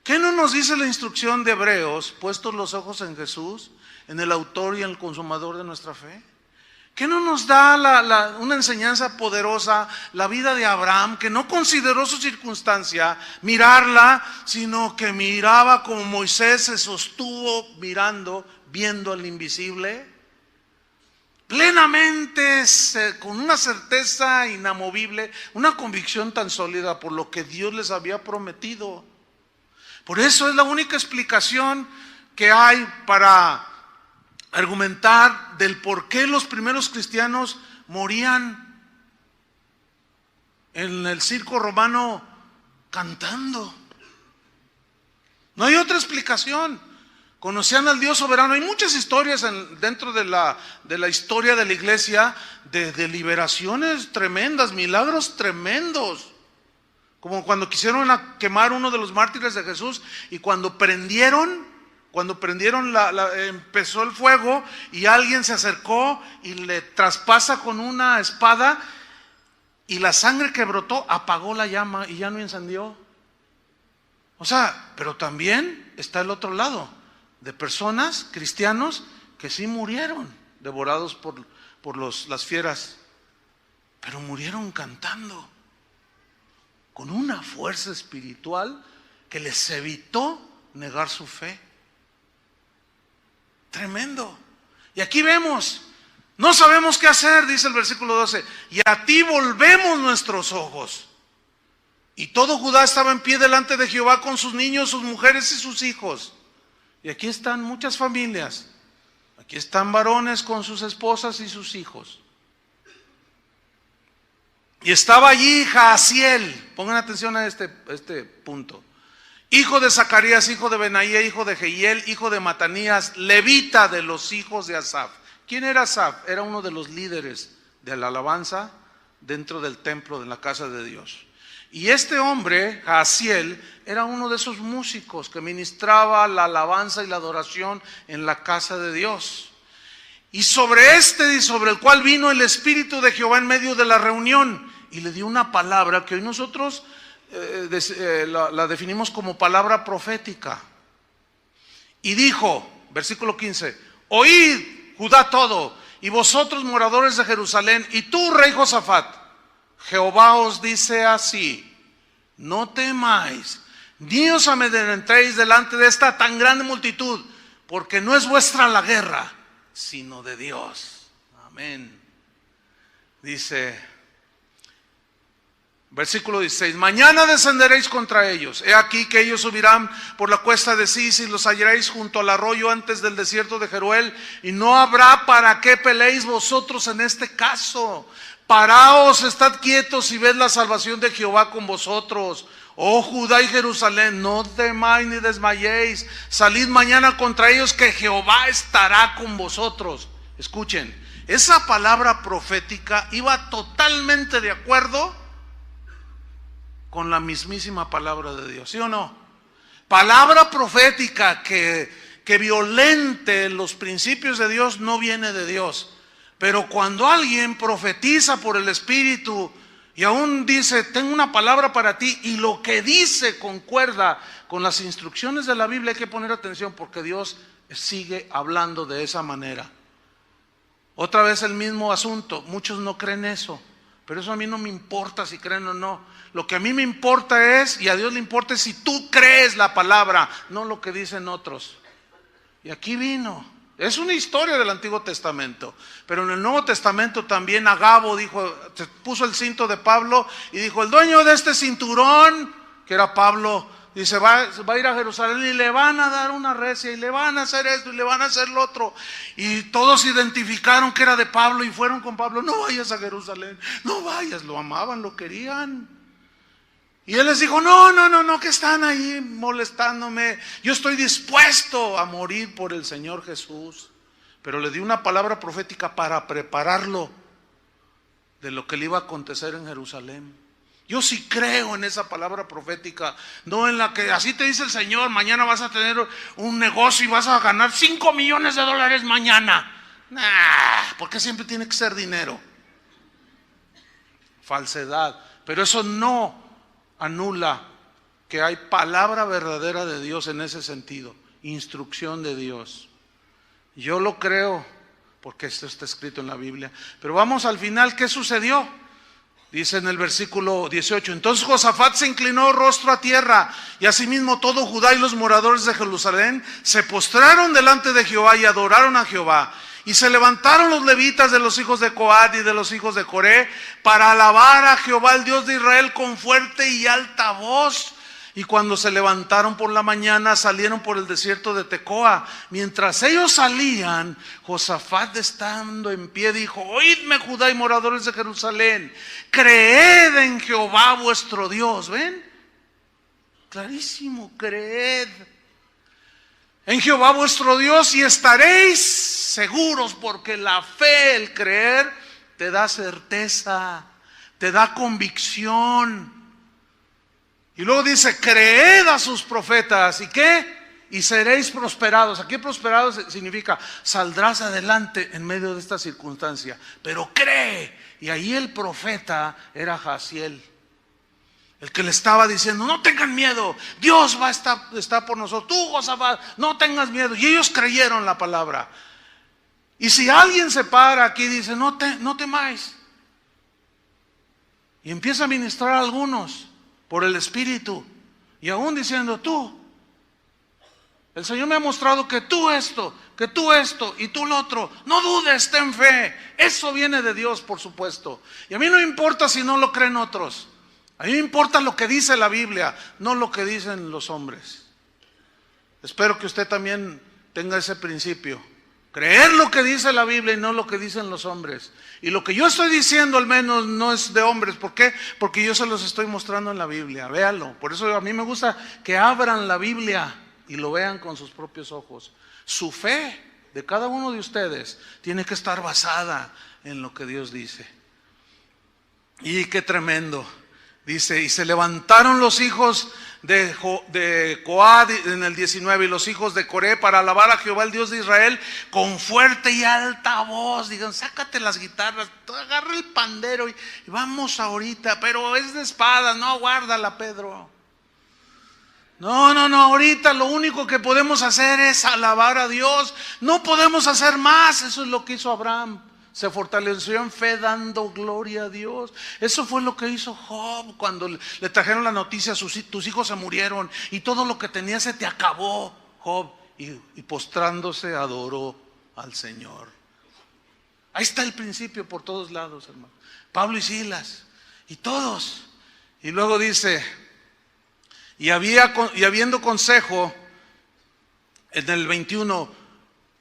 ¿Qué no nos dice la instrucción de Hebreos? Puestos los ojos en Jesús, en el autor y el consumador de nuestra fe. ¿Qué no nos da una enseñanza poderosa la vida de Abraham, que no consideró su circunstancia mirarla, sino que miraba como Moisés se sostuvo mirando, viendo al invisible? Plenamente, con una certeza inamovible, una convicción tan sólida por lo que Dios les había prometido. Por eso es la única explicación que hay para argumentar del por qué los primeros cristianos morían en el circo romano cantando. No hay otra explicación. Conocían al Dios soberano. Hay muchas historias dentro de la historia de la iglesia de liberaciones tremendas, milagros tremendos. Como cuando quisieron quemar uno de los mártires de Jesús y cuando prendieron, empezó el fuego y alguien se acercó y le traspasa con una espada y la sangre que brotó apagó la llama y ya no incendió. O sea, pero también está el otro lado, de personas, cristianos, que sí murieron, devorados por las fieras, pero murieron cantando, con una fuerza espiritual que les evitó negar su fe. Tremendo. Y aquí vemos, no sabemos qué hacer, dice el versículo 12, y a ti volvemos nuestros ojos. Y todo Judá estaba en pie delante de Jehová con sus niños, sus mujeres y sus hijos. Y aquí están muchas familias. Aquí están varones con sus esposas y sus hijos. Y estaba allí Jaasiel, pongan atención a este punto, hijo de Zacarías, hijo de Benaía, hijo de Jehiel, hijo de Matanías, levita de los hijos de Asaf. ¿Quién era Asaf? Era uno de los líderes de la alabanza dentro del templo de la casa de Dios. Y este hombre, Jaasiel, era uno de esos músicos que ministraba la alabanza y la adoración en la casa de Dios. Y sobre y sobre el cual vino el Espíritu de Jehová en medio de la reunión y le dio una palabra que hoy nosotros la definimos como palabra profética. Y dijo, versículo 15, oíd Judá todo, y vosotros moradores de Jerusalén, y tú rey Josafat, Jehová os dice así, no temáis, ni os amedrentéis delante de esta tan grande multitud, porque no es vuestra la guerra, sino de Dios. Amén. Dice, versículo 16, mañana descenderéis contra ellos. He aquí que ellos subirán por la cuesta de Cis y los hallaréis junto al arroyo antes del desierto de Jeruel, y no habrá para qué peleéis vosotros en este caso. Paraos, estad quietos y ved la salvación de Jehová con vosotros. Oh Judá y Jerusalén, no temáis ni desmayéis. Salid mañana contra ellos, que Jehová estará con vosotros. Escuchen, esa palabra profética iba totalmente de acuerdo con la mismísima palabra de Dios, ¿sí o no? Palabra profética que violente los principios de Dios no viene de Dios. Pero cuando alguien profetiza por el Espíritu y aún dice, tengo una palabra para ti, y lo que dice concuerda con las instrucciones de la Biblia, hay que poner atención, porque Dios sigue hablando de esa manera. Otra vez el mismo asunto, muchos no creen eso, pero eso a mí no me importa si creen o no. Lo que a mí me importa es, y a Dios le importa, es si tú crees la palabra, no lo que dicen otros. Y aquí vino. Es una historia del Antiguo Testamento, pero en el Nuevo Testamento también Agabo dijo, se puso el cinto de Pablo y dijo, el dueño de este cinturón, que era Pablo, dice, va a ir a Jerusalén y le van a dar una recia y le van a hacer esto y le van a hacer lo otro. Y todos identificaron que era de Pablo y fueron con Pablo, no vayas a Jerusalén, no vayas, lo amaban, lo querían. Y él les dijo, no, que están ahí molestándome. Yo estoy dispuesto a morir por el Señor Jesús. Pero le di una palabra profética para prepararlo de lo que le iba a acontecer en Jerusalén. Yo sí creo en esa palabra profética, no en la que así te dice el Señor, mañana vas a tener un negocio y vas a ganar 5 millones de dólares mañana. Porque siempre tiene que ser dinero. Falsedad. Pero eso no anula que hay palabra verdadera de Dios en ese sentido, instrucción de Dios. Yo lo creo porque esto está escrito en la Biblia. Pero vamos al final, ¿qué sucedió? Dice en el versículo 18, entonces Josafat se inclinó rostro a tierra, y asimismo todo Judá y los moradores de Jerusalén se postraron delante de Jehová y adoraron a Jehová. Y se levantaron los levitas de los hijos de Coat y de los hijos de Coré para alabar a Jehová, el Dios de Israel, con fuerte y alta voz. Y cuando se levantaron por la mañana, salieron por el desierto de Tecoa. Mientras ellos salían, Josafat, estando en pie, dijo, oídme Judá y moradores de Jerusalén, creed en Jehová vuestro Dios. ¿Ven? Clarísimo, creed en Jehová vuestro Dios y estaréis seguros, porque la fe, el creer, te da certeza, te da convicción. Y luego dice, creed a sus profetas, ¿y qué? Y seréis prosperados. Aquí prosperados significa, saldrás adelante en medio de esta circunstancia, pero cree. Y ahí el profeta era Jaziel, el que le estaba diciendo, no tengan miedo, Dios va a estar por nosotros, tú Josafat, no tengas miedo. Y ellos creyeron la palabra. Y si alguien se para aquí y dice, no temáis, y empieza a ministrar a algunos por el Espíritu, y aún diciendo, el Señor me ha mostrado que tú esto, y tú lo otro, no dudes, ten fe. Eso viene de Dios, por supuesto. Y a mí no importa si no lo creen otros. A mí me importa lo que dice la Biblia, no lo que dicen los hombres. Espero que usted también tenga ese principio. Creer lo que dice la Biblia y no lo que dicen los hombres. Y lo que yo estoy diciendo al menos no es de hombres. ¿Por qué? Porque yo se los estoy mostrando en la Biblia. Véanlo. Por eso a mí me gusta que abran la Biblia y lo vean con sus propios ojos. Su fe de cada uno de ustedes tiene que estar basada en lo que Dios dice. Y qué tremendo. Dice, y se levantaron los hijos de Coat en el 19 y los hijos de Coré para alabar a Jehová, el Dios de Israel, con fuerte y alta voz. Digan, sácate las guitarras, agarra el pandero y vamos ahorita, pero es de espadas, no, guárdala, Pedro. No, ahorita lo único que podemos hacer es alabar a Dios, no podemos hacer más. Eso es lo que hizo Abraham. Se fortaleció en fe dando gloria a Dios. Eso fue lo que hizo Job cuando le trajeron la noticia: tus hijos se murieron y todo lo que tenía se te acabó, Job. Y postrándose adoró al Señor. Ahí está el principio por todos lados, hermano. Pablo y Silas y todos. Y luego dice: y habiendo consejo, en el 21,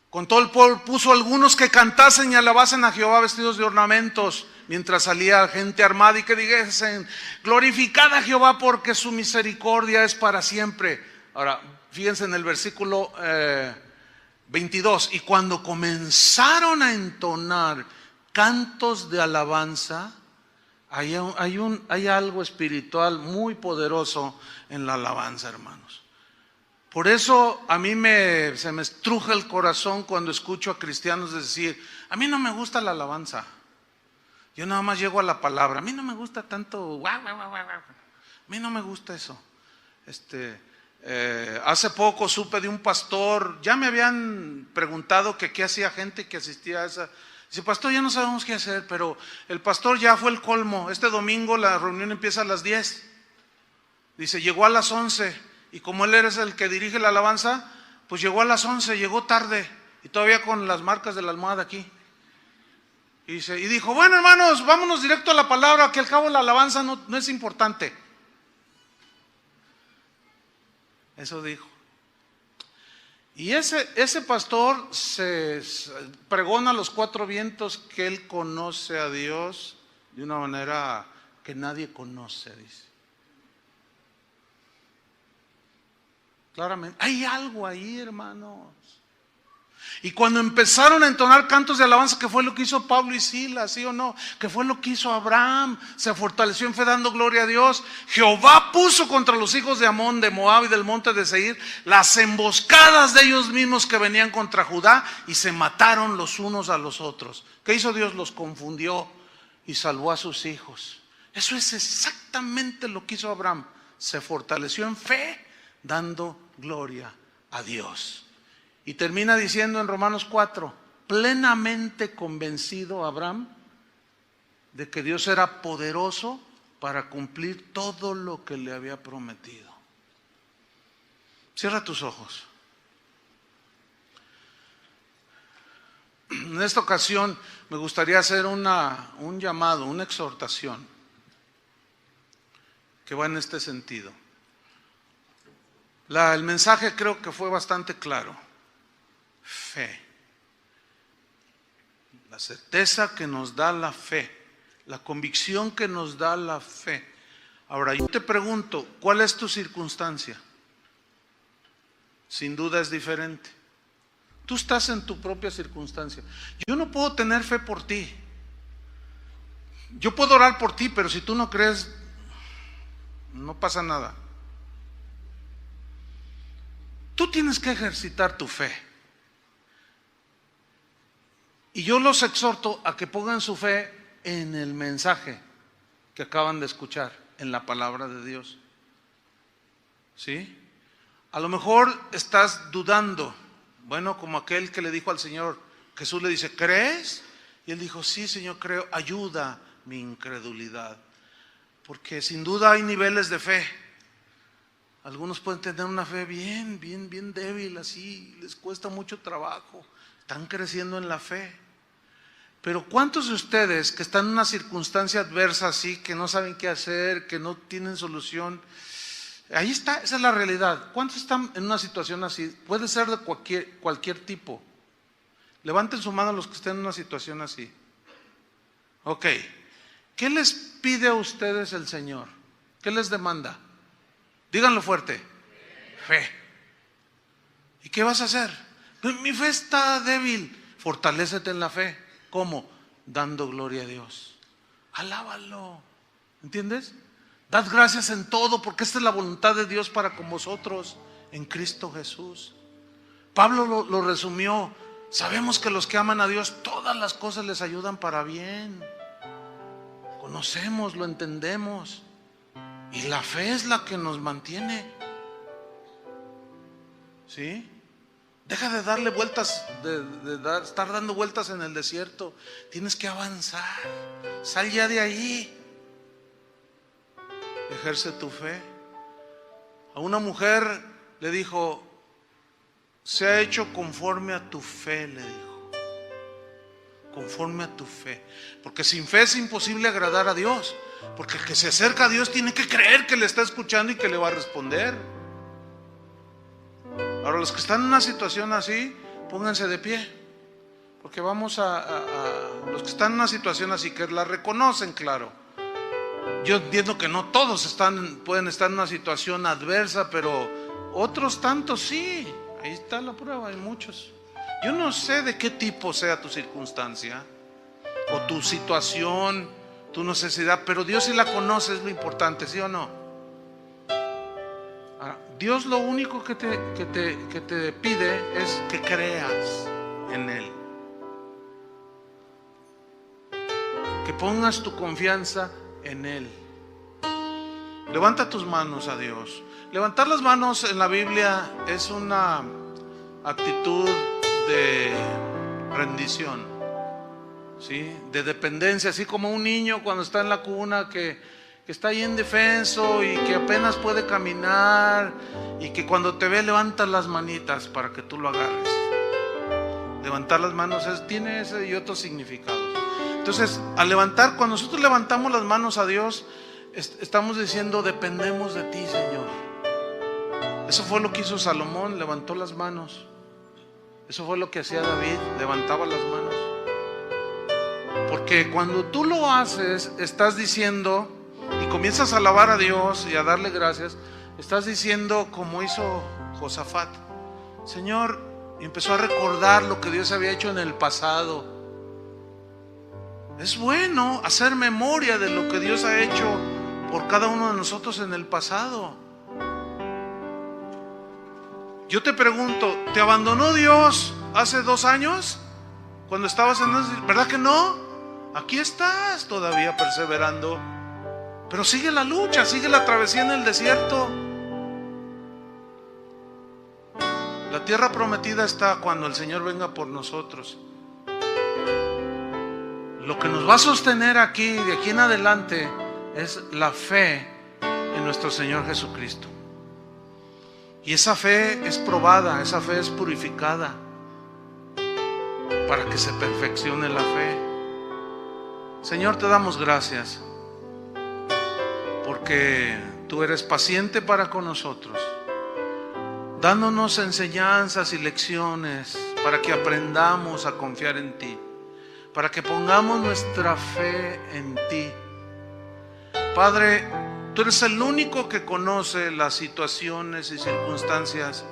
con todo el pueblo puso algunos que cantasen y alabasen a Jehová vestidos de ornamentos, mientras salía gente armada, y que dijesen: glorificad a Jehová, porque su misericordia es para siempre. Ahora, fíjense en el versículo 22, y cuando comenzaron a entonar cantos de alabanza, hay algo espiritual muy poderoso en la alabanza, hermanos. Por eso a mí se me estruja el corazón cuando escucho a cristianos decir: a mí no me gusta la alabanza, yo nada más llego a la palabra, a mí no me gusta tanto, a mí no me gusta eso. Hace poco supe de un pastor, ya me habían preguntado que qué hacía gente que asistía a esa. Dice: pastor, ya no sabemos qué hacer, pero el pastor ya fue el colmo. Este domingo la reunión empieza a las 10. Dice: llegó a las 11, y como él es el que dirige la alabanza, pues llegó a las 11, llegó tarde, y todavía con las marcas de la almohada aquí. Y dijo: bueno, hermanos, vámonos directo a la palabra, que al cabo la alabanza no es importante. Eso dijo. Y ese pastor se pregona a los cuatro vientos que él conoce a Dios de una manera que nadie conoce, dice. Claramente, hay algo ahí, hermanos. Y cuando empezaron a entonar cantos de alabanza, que fue lo que hizo Pablo y Silas, ¿sí o no? Que fue lo que hizo Abraham, se fortaleció en fe dando gloria a Dios. Jehová puso contra los hijos de Amón, de Moab y del monte de Seir las emboscadas de ellos mismos que venían contra Judá, y se mataron los unos a los otros. ¿Qué hizo Dios? Los confundió y salvó a sus hijos. Eso es exactamente lo que hizo Abraham. Se fortaleció en fe dando gloria a Dios. Y termina diciendo en Romanos 4: plenamente convencido Abraham de que Dios era poderoso para cumplir todo lo que le había prometido. Cierra tus ojos. En esta ocasión me gustaría hacer un llamado, una exhortación que va en este sentido. El mensaje creo que fue bastante claro. Fe, la certeza que nos da la fe, la convicción que nos da la fe. Ahora yo te pregunto, ¿cuál es tu circunstancia? Sin duda es diferente. Tú estás en tu propia circunstancia. Yo no puedo tener fe por ti. Yo puedo orar por ti, pero si tú no crees, no pasa nada. Tú tienes que ejercitar tu fe. Y yo los exhorto a que pongan su fe en el mensaje que acaban de escuchar, en la palabra de Dios. ¿Sí? A lo mejor estás dudando. Bueno, como aquel que le dijo al Señor, Jesús le dice: ¿crees? Y él dijo: sí, Señor, creo, ayuda mi incredulidad. Porque sin duda hay niveles de fe. Algunos pueden tener una fe bien débil, así, les cuesta mucho trabajo. Están creciendo en la fe. Pero ¿cuántos de ustedes que están en una circunstancia adversa así, que no saben qué hacer, que no tienen solución? Ahí está, esa es la realidad. ¿Cuántos están en una situación así? Puede ser de cualquier tipo. Levanten su mano los que estén en una situación así. Ok. ¿Qué les pide a ustedes el Señor? ¿Qué les demanda? Díganlo fuerte. Fe. ¿Y qué vas a hacer? Mi fe está débil. Fortalécete en la fe. ¿Cómo? Dando gloria a Dios. Alábalo. ¿Entiendes? Dad gracias en todo, porque esta es la voluntad de Dios para con vosotros en Cristo Jesús. Pablo lo resumió. Sabemos que los que aman a Dios, todas las cosas les ayudan para bien. Conocemos, lo entendemos. Y la fe es la que nos mantiene. ¿Sí? Deja de darle vueltas, estar dando vueltas en el desierto. Tienes que avanzar. Sal ya de ahí. Ejerce tu fe. A una mujer le dijo: se ha hecho conforme a tu fe, le dijo. Conforme a tu fe. Porque sin fe es imposible agradar a Dios. Porque el que se acerca a Dios tiene que creer que le está escuchando y que le va a responder. Ahora, los que están en una situación así, pónganse de pie. Porque vamos los que están en una situación así, que la reconocen, claro. Yo entiendo que no todos pueden estar en una situación adversa, pero otros tantos sí. Ahí está la prueba, hay muchos. Yo no sé de qué tipo sea tu circunstancia o tu situación, tu necesidad, pero Dios sí la conoce, es lo importante, ¿sí o no? Ahora, Dios lo único que te pide es que creas en Él, que pongas tu confianza en Él. Levanta tus manos a Dios. Levantar las manos en la Biblia es una actitud de rendición, ¿sí? De dependencia, así como un niño cuando está en la cuna que está ahí indefenso y que apenas puede caminar, y que cuando te ve levanta las manitas para que tú lo agarres. Levantar las manos tiene ese y otros significados. Entonces, cuando nosotros levantamos las manos a Dios, estamos diciendo: dependemos de ti, Señor. Eso fue lo que hizo Salomón, levantó las manos. Eso fue lo que hacía David, levantaba las manos. Porque cuando tú lo haces, estás diciendo, y comienzas a alabar a Dios y a darle gracias, estás diciendo como hizo Josafat: Señor, y empezó a recordar lo que Dios había hecho en el pasado. Es bueno hacer memoria de lo que Dios ha hecho por cada uno de nosotros en el pasado. Yo te pregunto, ¿te abandonó Dios hace 2 años? Cuando estabas ¿verdad que no? Aquí estás todavía perseverando. Pero sigue la lucha, sigue la travesía en el desierto. La tierra prometida está cuando el Señor venga por nosotros. Lo que nos va a sostener aquí, de aquí en adelante, es la fe en nuestro Señor Jesucristo. Y esa fe es probada, esa fe es purificada para que se perfeccione la fe. Señor, te damos gracias porque tú eres paciente para con nosotros, dándonos enseñanzas y lecciones para que aprendamos a confiar en ti, para que pongamos nuestra fe en ti. Padre, tú eres el único que conoce las situaciones y circunstancias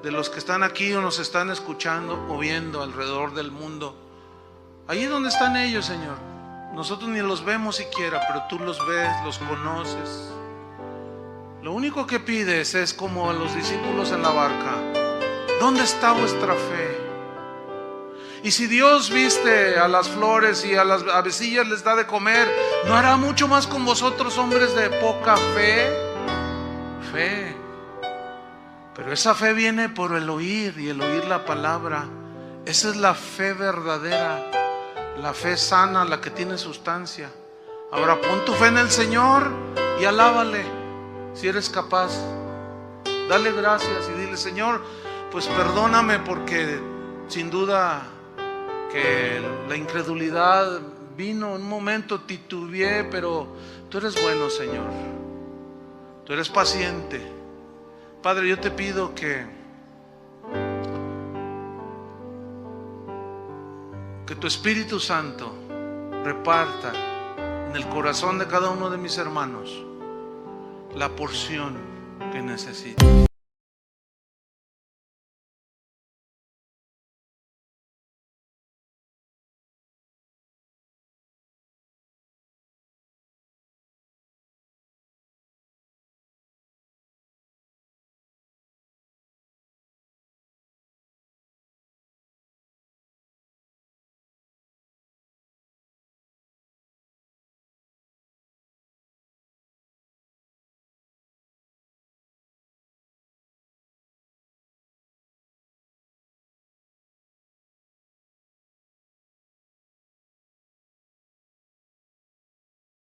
de los que están aquí o nos están escuchando o viendo alrededor del mundo. Allí donde están ellos, Señor, nosotros ni los vemos siquiera, pero tú los ves, los conoces. Lo único que pides es como a los discípulos en la barca: ¿dónde está vuestra fe? Y si Dios viste a las flores y a las avecillas les da de comer, ¿no hará mucho más con vosotros, hombres de poca fe? Fe. Pero esa fe viene por el oír, y el oír la palabra. Esa es la fe verdadera, la fe sana, la que tiene sustancia. Ahora pon tu fe en el Señor y alábale si eres capaz. Dale gracias y dile: Señor, pues perdóname, porque sin duda que la incredulidad vino en un momento, titubeé, pero tú eres bueno, Señor. Tú eres paciente. Padre, yo te pido que tu Espíritu Santo reparta en el corazón de cada uno de mis hermanos la porción que necesita.